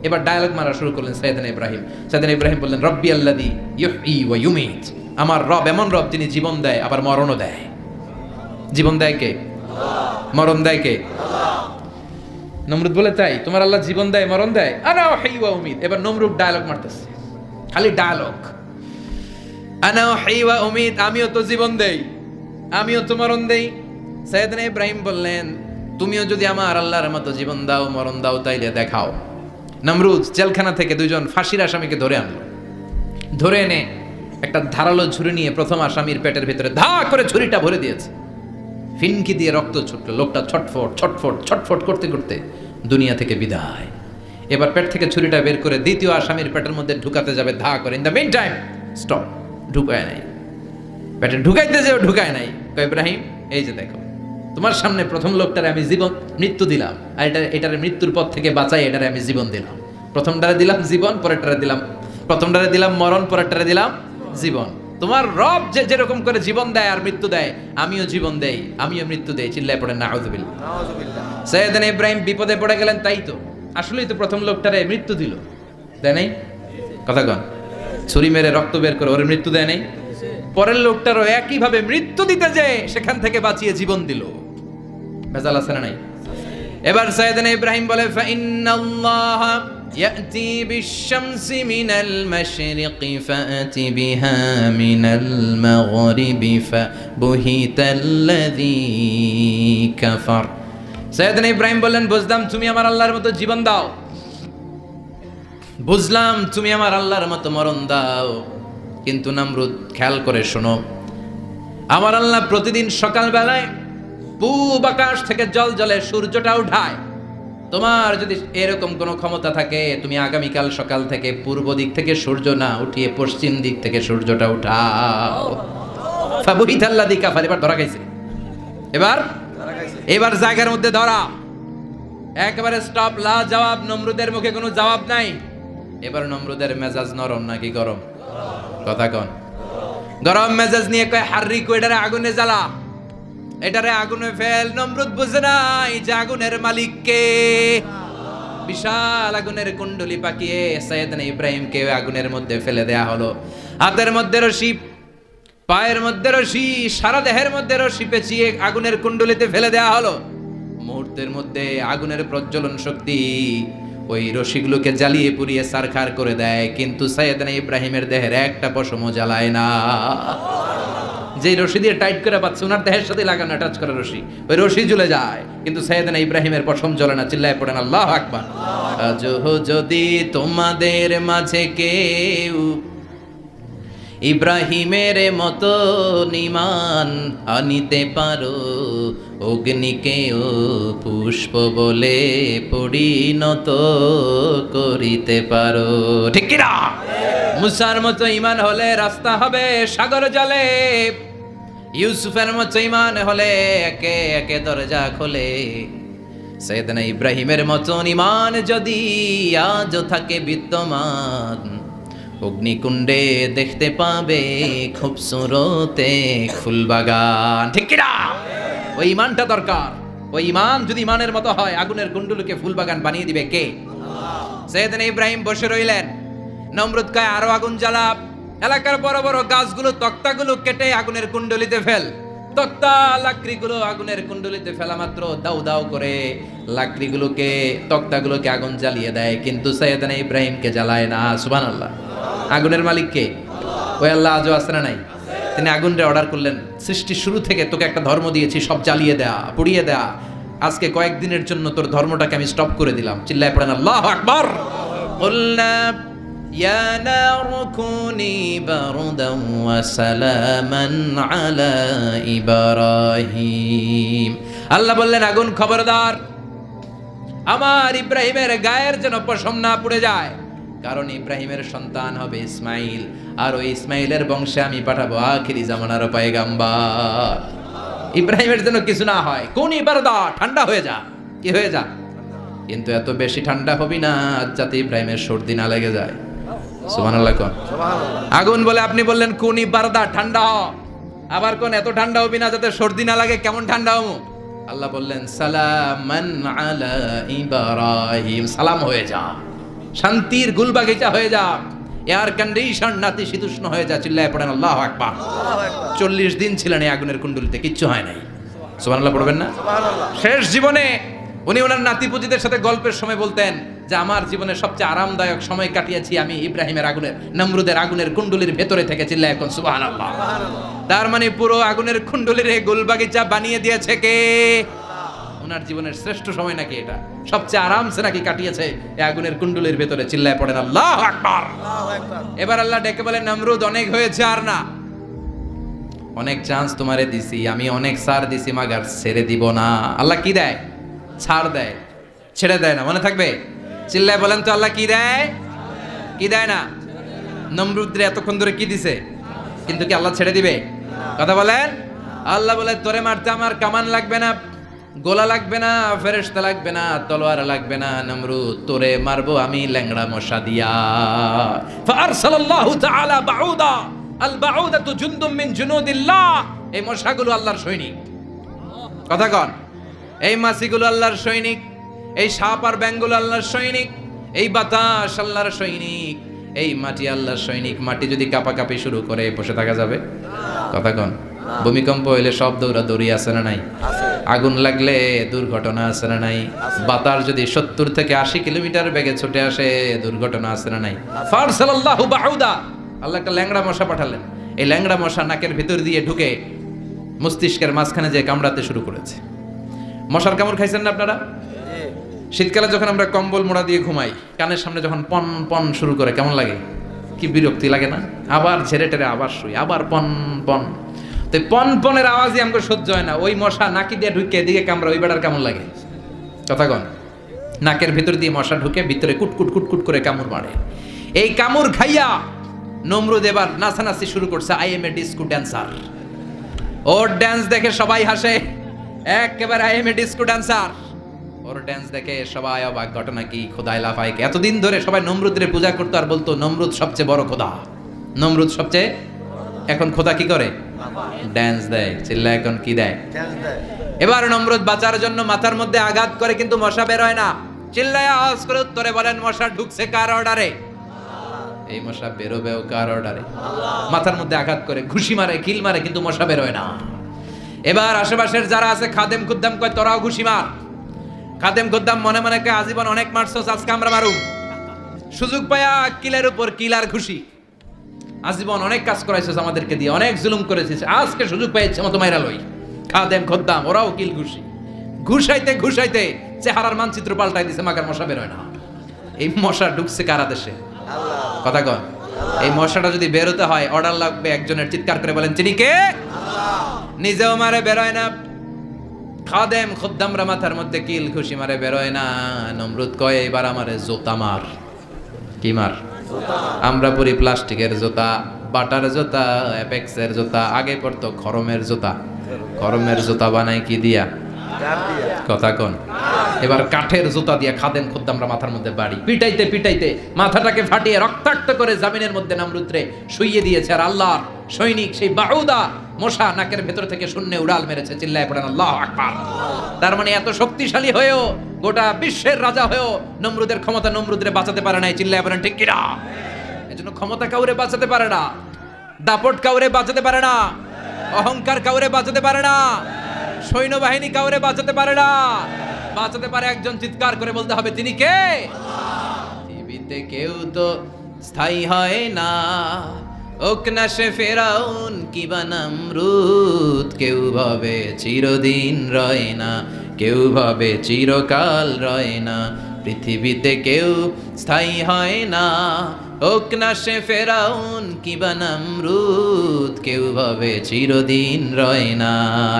এবার ডায়ালগ মারা শুরু করলেন সাইয়েদনা ইব্রাহিম। সাইয়েদনা ইব্রাহিম বললেন, রব্বি আল্লাযী ইউহয়ী ওয়া ইউমীত, আমার রব এমন রব যিনি জীবন দেয় আবার মরণও দেয়। জীবন দেয় কে? মরণ দেয় কে? নমরুদ বলে, তাই তোমার আল্লাহ জীবন দেয় মরণ দেয়? আনা উহয়ী ওয়া উমীত। এবার নমরুদ ডায়ালগ মারতেছে, খালি ডায়ালগ, আনা উহয়ী ওয়া উমীত, আমিও তো জীবন দেই, আমিও তো মরণ দেই। সাইয়েদনা ইব্রাহিম বললেন, তুমিও যদি আমার আল্লাহর মতো জীবন দাও মরণ দাও তাইলে দেখাও। নমরুদ জেলখানা থেকে দুইজন ফাঁসির আসামিকে ধরে আনলো। ধরে এনে একটা ধারালো ছুরি নিয়ে প্রথম আসামির পেটের ভিতরে ধা করে ছুরিটা ভরে দিয়েছে। ফিনকি দিয়ে রক্ত ছুটলো, লোকটা ছটফট ছটফট ছটফট করতে করতে দুনিয়া থেকে বিদায়। এবার পেট থেকে ছুরিটা বের করে দ্বিতীয় আসামির পেটের মধ্যে ঢুকাতে যাবে ধা করে। In the mean time stop, ঢুকায় নাই, পেটে ঢুকাইতে যেও ঢুকায় নাই। কয়, ইব্রাহিম এই যে দেখো, তোমার সামনে প্রথম লোকটারে আমি জীবন মৃত্যু দিলাম, আর এটারে মৃত্যুর পথ থেকে বাঁচাই এটারে আমি জীবন দিলাম। প্রথমটারে দিলাম জীবন, পরেরটারে দিলাম, প্রথমটারে দিলাম মরণ, পরেরটারে দিলাম জীবন। তোমার রব যে যেরকম করে জীবন দেয় আর মৃত্যু দেয়, আমিও জীবন দেই আমিও মৃত্যু দেই। চিল্লায় পড়েন নাউযুবিল্লাহ। সাইয়েদনা ইব্রাহিম বিপদে পড়ে গেলেন। তাই তো, আসলেই তো প্রথম লোকটারে মৃত্যু দিল, দেয় নাই? কথা কন, ছুরি মেরে রক্ত বের করে ওরে মৃত্যু দেয় নাই? পরের লোকটারও একইভাবে মৃত্যু দিতে যে সেখান থেকে বাঁচিয়ে জীবন দিল। ভেজাল আছে না নাই? এবার সাইয়েদনা ইব্রাহিম বলে, ফাইন্নাল্লাহ ইয়াতি বিশ-শামসি মিনাল মাশরিকি ফাআতি বিহা মিনাল মাগরিবি ফাবুহিতাল্লাযী কাফার। সাইয়েদনা ইব্রাহিম বললেন, বুঝলাম তুমি আমার আল্লাহর মতো জীবন দাও, বুঝলাম তুমি আমার আল্লাহর মতো মরণ দাও, কিন্তু নমরুদ খেয়াল করে শোনো, আমার আল্লাহ প্রতিদিন সকালবেলায় পূব আকাশ থেকে জল জলে সূর্যটা উঠায়। তোমার যদি এরকম কোনো ক্ষমতা থাকে, তুমি আগামীকাল সকাল থেকে পূর্ব দিক থেকে সূর্য না উঠিয়ে পশ্চিম দিক থেকে সূর্যটা উঠাও। ফাবুহিতাল্লাযী কাফার। এবার ধরা খাইছে, এবার জায়গার মধ্যে ধরা, একেবারে স্টপ, লা জবাব। নমরুদের মুখে কোনো জবাব নাই। এবার নমরুদের মেজাজ নরম নাকি গরম? কথা কন। গরম মেজাজ নিয়ে কয়, হাররিকু, এটারে আগুনে জ্বালা, এটারে আগুনে ফেল। নমরুদ বুঝে নাই যে আগুনের মালিক কে। বিশাল আগুনের কুণ্ডলি পাকিয়ে সাইয়েদনা ইব্রাহিমকে আগুনের মধ্যে ফেলে দেয়া হলো। হাতের মধ্যে রশি, পায়ের মধ্যে রশি, সারা দেহের মধ্যে রশি পেঁচিয়ে আগুনের কুণ্ডলিতে ফেলে দেয়া হলো। মুহূর্তের মধ্যে আগুনের প্রজ্বলন শক্তি ওই রশিগুলোকে জ্বালিয়ে পুড়িয়ে সারখার করে দেয়, কিন্তু সাইয়েদনা ইব্রাহিমের দেহের একটা পশমও জ্বালায় না। যে রশি দিয়ে টাইট করে পাচ্ছে, ওনার দেহের সাথে লাগানো টাচ করা রশি, ওই রশি জ্বলে যায়, কিন্তু সাইয়েদনা ইব্রাহিমের পশম জ্বলে না। চিল্লায় পড়েন আল্লাহু আকবার। আজ যদি তোমাদের মাঝে কেউ ইব্রাহিমের মতো ঈমান আনিতে পারো, অগ্নিকেও পুষ্প বলে পরিণত করিতে পারো। ঠিক কি না? মুসার মতো ঈমান হলে রাস্তা হবে সাগর জলে, ইউসুফের মতো ঈমান হলে একে একে দরজা খোলে। সাইয়েদনা ইব্রাহিমের মতো ঈমান যদি আজও থাকে বিদ্যমান, অগ্নিকুণ্ডে দেখতে পাবে খুবসুরতে ফুলবাগান। ঠিক কি না? ওই ঈমানটা দরকার। ওই ঈমান যদি ঈমানের মতো হয়, আগুনের কুণ্ডলকে ফুলবাগান বানিয়ে দিবে কে? সাইয়েদনা ইব্রাহিম বসে রইলেন। নমরুদ কয়, আরো আগুন জ্বালা, এলাকার বড় বড় গাছগুলো, তক্তাগুলো কেটে আগুনের কুণ্ডলিতে ফেল। তক্তা লাকড়িগুলো আগুনের কুণ্ডলিতে ফেলা মাত্র দাউ দাউ করে লাকড়িগুলোকে, তক্তাগুলোকে আগুন জ্বালিয়ে দেয়, কিন্তু সাইয়েদনা ইব্রাহিমকে জ্বালায় না। সুবহানাল্লাহ। আগুনের মালিক কে? ওই আল্লাহ আজও আছে না নাই? তিনি আগুনরে অর্ডার করলেন, সৃষ্টির শুরু থেকে তোকে একটা ধর্ম দিয়েছি, সব জ্বালিয়ে দেয়া, পুড়িয়ে দেয়া, আজকে কয়েকদিনের জন্য তোর ধর্মটাকে আমি স্টপ করে দিলাম। চিল্লায় পড়েন আল্লাহু আকবার। কুলনা ইয়া নারু কুনি বারদান ওয়া সালামান আলা ইব্রাহিম। আল্লাহ বললেন, আগুন খবরদার, আমার ইব্রাহিমের গায়ের যেন পশম না পুড়ে যায়, কারণ ইব্রাহিমের সন্তান হবে ইসমাইল, আর ওই ইসমাইলের বংশে আমি পাঠাবো আখিরি জামানার পয়গাম্বার। ইব্রাহিমের জন্য কিছু না হয়, কোন বারদা, ঠান্ডা হয়ে যা, কি হয়ে যা। কিন্তু এত বেশি ঠান্ডা হবি না যাতে ইব্রাহিমের সর্দি না লেগে যায়। সুবহানাল্লাহ কোন। আগুন বলে আপনি বললেন কোন বারদা, ঠান্ডা হ, আবার কোন এত ঠান্ডা হবি না যাতে সর্দি না লাগে। কেমন ঠান্ডা হবো? আল্লাহ বললেন সালামান আলা ইব্রাহিম, সালাম হয়ে যা, শান্তির গুলবাগিচা হয়ে যা, এয়ার কন্ডিশন নাতিশীতোষ্ণ হয়ে যা। চিল্লায় পড়েন আল্লাহু আকবার। 40 দিন ছিলেন এই আগুনের কুণ্ডলিতে, কিচ্ছু হয় নাই। সুবহানাল্লাহ পড়বেন না? শেষ জীবনে উনি ওনার নাতিপুতিদের সাথে গল্পের সময় বলতেন যে আমার জীবনের সবচেয়ে আরামদায়ক সময় কাটিয়েছি আমি ইব্রাহিমের আগুনের, নমরুদের আগুনের কুণ্ডলির ভেতরে থেকে। চিল্লায় এখন সুবহানাল্লাহ। তার মানে পুরো আগুনের কুণ্ডলির এই গোলবাগিচা বানিয়ে দিয়েছে কে? ওনার জীবনের শ্রেষ্ঠ সময় নাকি এটা, সবচেয়ে আরামসে নাকি কাটিয়েছে এই আগুনের কুণ্ডলির ভেতরে। চিল্লায় পড়েন আল্লাহু আকবার। এবার আল্লাহ ডেকে বলেন নমরুদ অনেক হয়েছে, আর না, অনেক চান্স তোমারে দিছি আমি, অনেক ছাড় দিছি, মাগার ছেড়ে দিব না। আল্লাহ কি দেয়? ছাড় দেয়, ছেড়ে দেয় না। মনে থাকবে? চিল্লায় বলেন তো আল্লাহ কি দেয়? কি দেয় না? নমরুদরে এতক্ষণ ধরে কি দিছে, কিন্তু কি আল্লাহ ছেড়ে দিবে? কথা বলেন। আল্লাহ বলে তোরে মারতে আমার কামান লাগবে না, গোলা লাগবে না, ফেরেশতা লাগবে না, তলোয়ার লাগবে না, নমরুদ তোরে মারবো আমি ল্যাংড়া মশা দিয়া। ফারসালাল্লাহু তাআলা বাউদা, আল বাউদাতু জুনদুম মিন জুনুদিল্লাহ। এই মশাগুলো আল্লাহর সৈনিক। কথা কন। এই মাছিগুলো আল্লাহর সৈনিক, এই সাপ আর ব্যাঙগুলো আল্লাহর সৈনিক, এই বাতাস আল্লাহর সৈনিক, এই মাটি আল্লাহর সৈনিক। মাটি যদি কাঁপাকাঁপি শুরু করে বসে থাকা যাবে? কথা কন। ভূমিকম্প হইলে সব দৌড়াদৌড়ি আছে না নাই? আগুন লাগলে দুর্ঘটনা আছে না নাই? বাতাস যদি 70 থেকে 80 কিলোমিটার বেগে ছুটে আসে দুর্ঘটনা আছে না নাই? ফারসালাল্লাহু বাউদা, আল্লাহ একটা ল্যাংড়া মশা পাঠালেন। এই ল্যাংড়া মশা নাকের ভিতর দিয়ে ঢুকে মস্তিষ্কের মাঝখানে যে কামড়াতে শুরু করেছে। মশার কামড় খাইছেন না আপনারা? শীতকালে যখন আমরা কম্বল মোড়া দিয়ে ঘুমাই, কানের সামনে যখন পন পন শুরু করে কেমন লাগে? কি বিরক্তি লাগে না? আবার ঝেড়ে টেরে আবার শুই, আবার পন পন। তো পন পনের আওয়াজই আমাকে সহ্য হয় না। ওই মশা নাকি দিয়ে ঢুকে এদিকে কামড়া, ওই বেড়ার কেমন লাগে? কথা কন। নাকের ভিতর দিয়ে মশা ঢুকে ভিতরে কুটকুট কুটকুট করে কামড় মারে। এই কামড় খাইয়া নমরুদ এবার নাচানাচি শুরু করছে। I M A disco dancer. Or dance দেখে সবাই হাসে, একেবারে I M A disco dancer. Or dance দেখে সবাই অবাক। ঘটনা কি? খোদায় লাফায়। এতদিন ধরে সবাই নমরুদের পূজা করতো আর বলতো নমরুদ সবচেয়ে বড় খোদা, নমরুদ সবচেয়ে। এখন খোদা কি করে? ড্যান্স দেয়। চিল্লা এখন কি দেয়? এবার নমরুদ বাঁচার জন্য মাথার মধ্যে আঘাত করে, কিন্তু মশা বের হয় না। চিল্লায় আওয়াজ করে উত্তরে বলেন মশা ঢুকছে কার অর্ডারে? এই মশা বেরোবেও কার অর্ডারে? মাথার মধ্যে আঘাত করে ঘুষি মারে, কিল মারে, কিন্তু মশা বের হয় না। এবার আশেপাশের যারা আছে খাদেম খুদ্দাম কয় তোরাও ঘুষি মার। খাদেম খুদ্দাম মনে মনে কয় আজীবন অনেক মারছস, আজকে আমরা মারুম। সুযোগ পায়া কিলের উপর কিল আর ঘুষি। আজীবন অনেক কাজ করাইছস আমাদেরকে দিয়ে, অনেক জুলুম করেছিস, আজকে সুযোগ পাইছে মতো মাইরা লই। খাদেম খুদ্দাম ওরাও কিল ঘুষি। ঘুষাইতে ঘুষাইতে চেহারার মানচিত্র পাল্টাই দিছে, মাগার মশা বের হয় না। এই মশা ঢুকছে কারা দেশে? কথা কন। এই মশাটা যদি বেরোতে হয় অর্ডার লাগবে একজনের। চিৎকার করে বলেন তিনি কে? নিজেও মারে বেরোয় না, খাদেম খুদ্দামরা মাথার মধ্যে কিল খুশি মারে বেরোয় না। নমরুদ কয় এবার আমারে জোতা মার। কি মার? আমরা পরি প্লাস্টিকের জুতা, বাটার জুতা, অ্যাপেক্সের জুতা, আগে পড়তো খরমের জুতা। খরমের জুতা বানায় কি দিয়া? কথা কোন। এবার কাঠের জুতা দিয়ে খাদেম খুদ্দামরা মাথার মধ্যে বাড়ি পিটাইতে পিটাইতে মাথাটাকে ফাটিয়ে রক্তাক্ত করে জামিনের মধ্যে নমরুদরে শুইয়ে দিয়েছে। আর আল্লাহর সৈনিক সেই বাউদা মশা নাকের ভেতর থেকে শূন্যে উড়াল মেরেছে। চিল্লায় পড়েন আল্লাহু আকবার। তার মানে এত শক্তিশালী হয়েও, গোটা বিশ্বের রাজা হয়েও নমরুদের ক্ষমতা নমরুদরে বাঁচাতে পারে নাই। চিল্লায় পড়েন ঠিক কিনা? এজন্য ক্ষমতা কাউরে বাঁচাতে পারে না, দাপট কাউরে বাঁচাতে পারে না, অহংকার কাউরে বাঁচাতে পারে না, সৈন্যবাহিনী কাউরে বাঁচাতে পারে না। বাঁচাতে পারে একজন। চিৎকার করে বলতে হবে তিনি কে? পৃথিবীতে কেউ তো স্থায়ী হয় না, ওক না সে ফেরাউন কিবা নমরুদ। কেউ ভাবে চিরদিন রয় না, কেউ ভাবে চিরকাল রয় না। পৃথিবীতে কেউ স্থায়ী হয় না, ওক না সে ফেরাউন কিবা নমরুদ। কেউ ভাবে চিরদিন রয় না।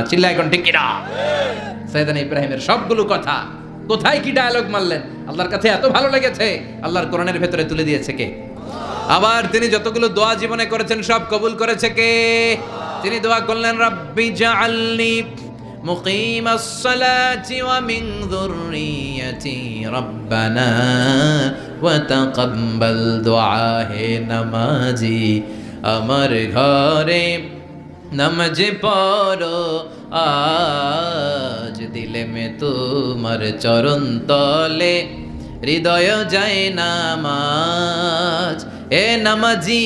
চিল্লা এখন ঠিক কিনা? সাইয়েদনা ইব্রাহিমের সবগুলো কথা কোথায় কি ডায়ালগ মারলেন, আল্লাহর কাছে এত ভালো লেগেছে। আল্লাহর কোরআনের ভেতরে তুলে দিয়েছে কে? আবার তিনি যতগুলো দোয়া জীবনে করেছেন সব কবুল করেছে কে? তিনি দোয়া করলেন রাব্বি জাআলনি মুকিমাস সালাতি ওয়া মিন যুররিয়াতি রাব্বানা ওয়া তাকাব্বাল দুআ। হে নামাজি আমার ঘরে নামাজ পড়ো আজ, দিলে মে তোমার চরণ তলে হৃদয় যায় নামাজ। এ নামাজি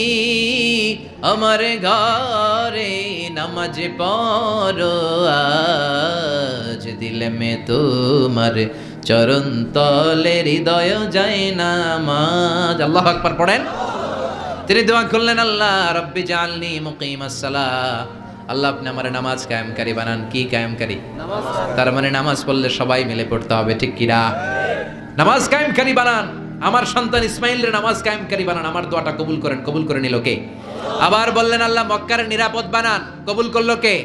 আমার ঘরে নামাজ পড়ো আজ, দিলে মে তোমার চরণ তলে হৃদয় যায় নামাজ। আল্লাহু আকবার পড়েন। তিনি দোয়া করলেন আল্লাহ রব্বি জাআলনি মুকিমাস সালাহ, আল্লাহ আপনি আমার নামাজ কায়েমকারী বানান। কি কায়েমকারী? তার মানে নামাজ পড়লে সবাই মিলে পড়তে হবে, ঠিক কিনা? নামাজ কায়েমকারী বানান, আমার সন্তান ইসমাইলের নামাজ কায়েমকারী বানান। আমার দোয়াটা কবুল করেন। কবুল করে নিল কে? আবার বললেন আল্লাহ মক্কার নিরাপদ বানান। কবুল করলো কে?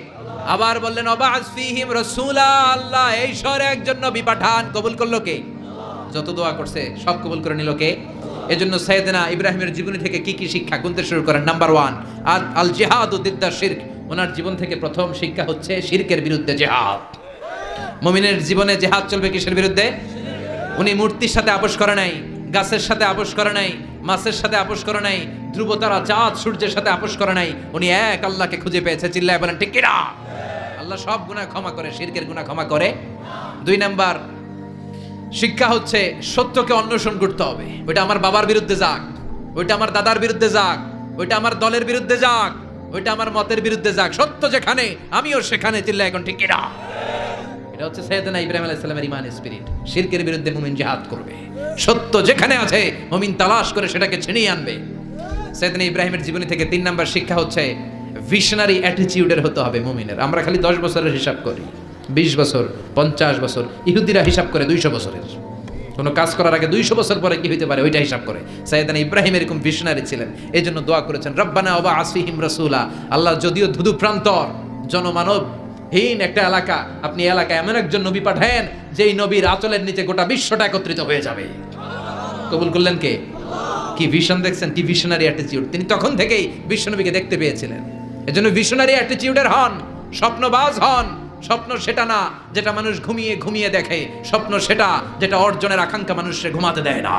আবার বললেন ওয়াবা'আস ফীহিম রাসূলা, আল্লাহ এই শহরে একজন নবী পাঠান। কবুল করলো কে? যত দোয়া করছে সব কবুল করে নিল কে? এজন্য সাইয়েদনা ইব্রাহিমের জীবনী থেকে কি কি শিক্ষা গুনতে শুরু করেন? নাম্বার 1 আল জিহাদু দিদ্দা শিরক। ওনার জীবন থেকে প্রথম শিক্ষা হচ্ছে শিরকের বিরুদ্ধে জিহাদ। মুমিনের জীবনে জিহাদ চলবে কিসের বিরুদ্ধে? উনি মূর্তির সাথে আপোষ করে নাই, গাছের সাথে আপোষ করে নাই, মাছের সাথে আপোষ করে নাই, ধ্রুব তারা চাঁদ সূর্যের সাথে আপোষ করে নাই। উনি এক আল্লাহকে খুঁজে পেয়েছে। চিল্লায় বলেন ঠিক কিনা? আল্লাহ সব গুনাহ ক্ষমা করে, শিরকের গুনাহ ক্ষমা করে। 2 নাম্বার শিক্ষা হচ্ছে সত্যকে অন্বেষণ করতে হবে। ওইটা আমার বাবার বিরুদ্ধে যাক, ওইটা আমার দাদার বিরুদ্ধে যাক, ওইটা আমার দলের বিরুদ্ধে যাক, ওইটা আমার মতের বিরুদ্ধে যাক, সত্য যেখানে আমিও সেখানে। চিল্লায় এখন ঠিক কিনা? এটা হচ্ছে সাইয়েদনা ইব্রাহিম আলাইহিস সালামের ঈমানের স্পিরিট। শিরকের বিরুদ্ধে মুমিন জিহাদ করবে। সত্য যেখানে আছে মুমিন তালাশ করে সেটাকে ছিনিয়ে আনবে। সাইয়েদনা ইব্রাহিমের জীবনী থেকে 3 নাম্বার শিক্ষা হচ্ছে ভিশনারি অ্যাটিটিউডের হতে হবে মুমিনের। আমরা খালি 10 বছরের হিসাব করি, 20 বছর, 50 বছর। ইহুদিরা হিসাব করে 200 বছরের। কোনো কাজ করার আগে 200 বছর পরে কি হইতে পারে ওইটা হিসাব করে। সাইয়েদনা ইব্রাহিম এরকম ভিশনারি ছিলেন। এই জন্য দোয়া করেছেন রব্বানা ওয়াবা'আস ফীহিম রাসূলা। আল্লাহ যদিও ধুধু প্রান্তর জনমানবহীন একটা এলাকা, আপনি এলাকায় এমন একজন নবী পাঠায়েন যেই নবীর আঁচলের নিচে গোটা বিশ্বটা একত্রিত হয়ে যাবে। কবুল করলেন কে? কি ভিশন দেখছেন, কি ভিশনারি অ্যাটিটিউড। তিনি তখন থেকেই বিশ্বনবীকে দেখতে পেয়েছিলেন। এজন্য ভিশনারি অ্যাটিটিউডের হন, স্বপ্নবাজ হন। স্বপ্ন সেটা না যেটা মানুষ ঘুমিয়ে ঘুমিয়ে দেখে, স্বপ্ন সেটা যেটা অর্জনের আকাঙ্ক্ষা মানুষকে ঘুমাতে দেয় না।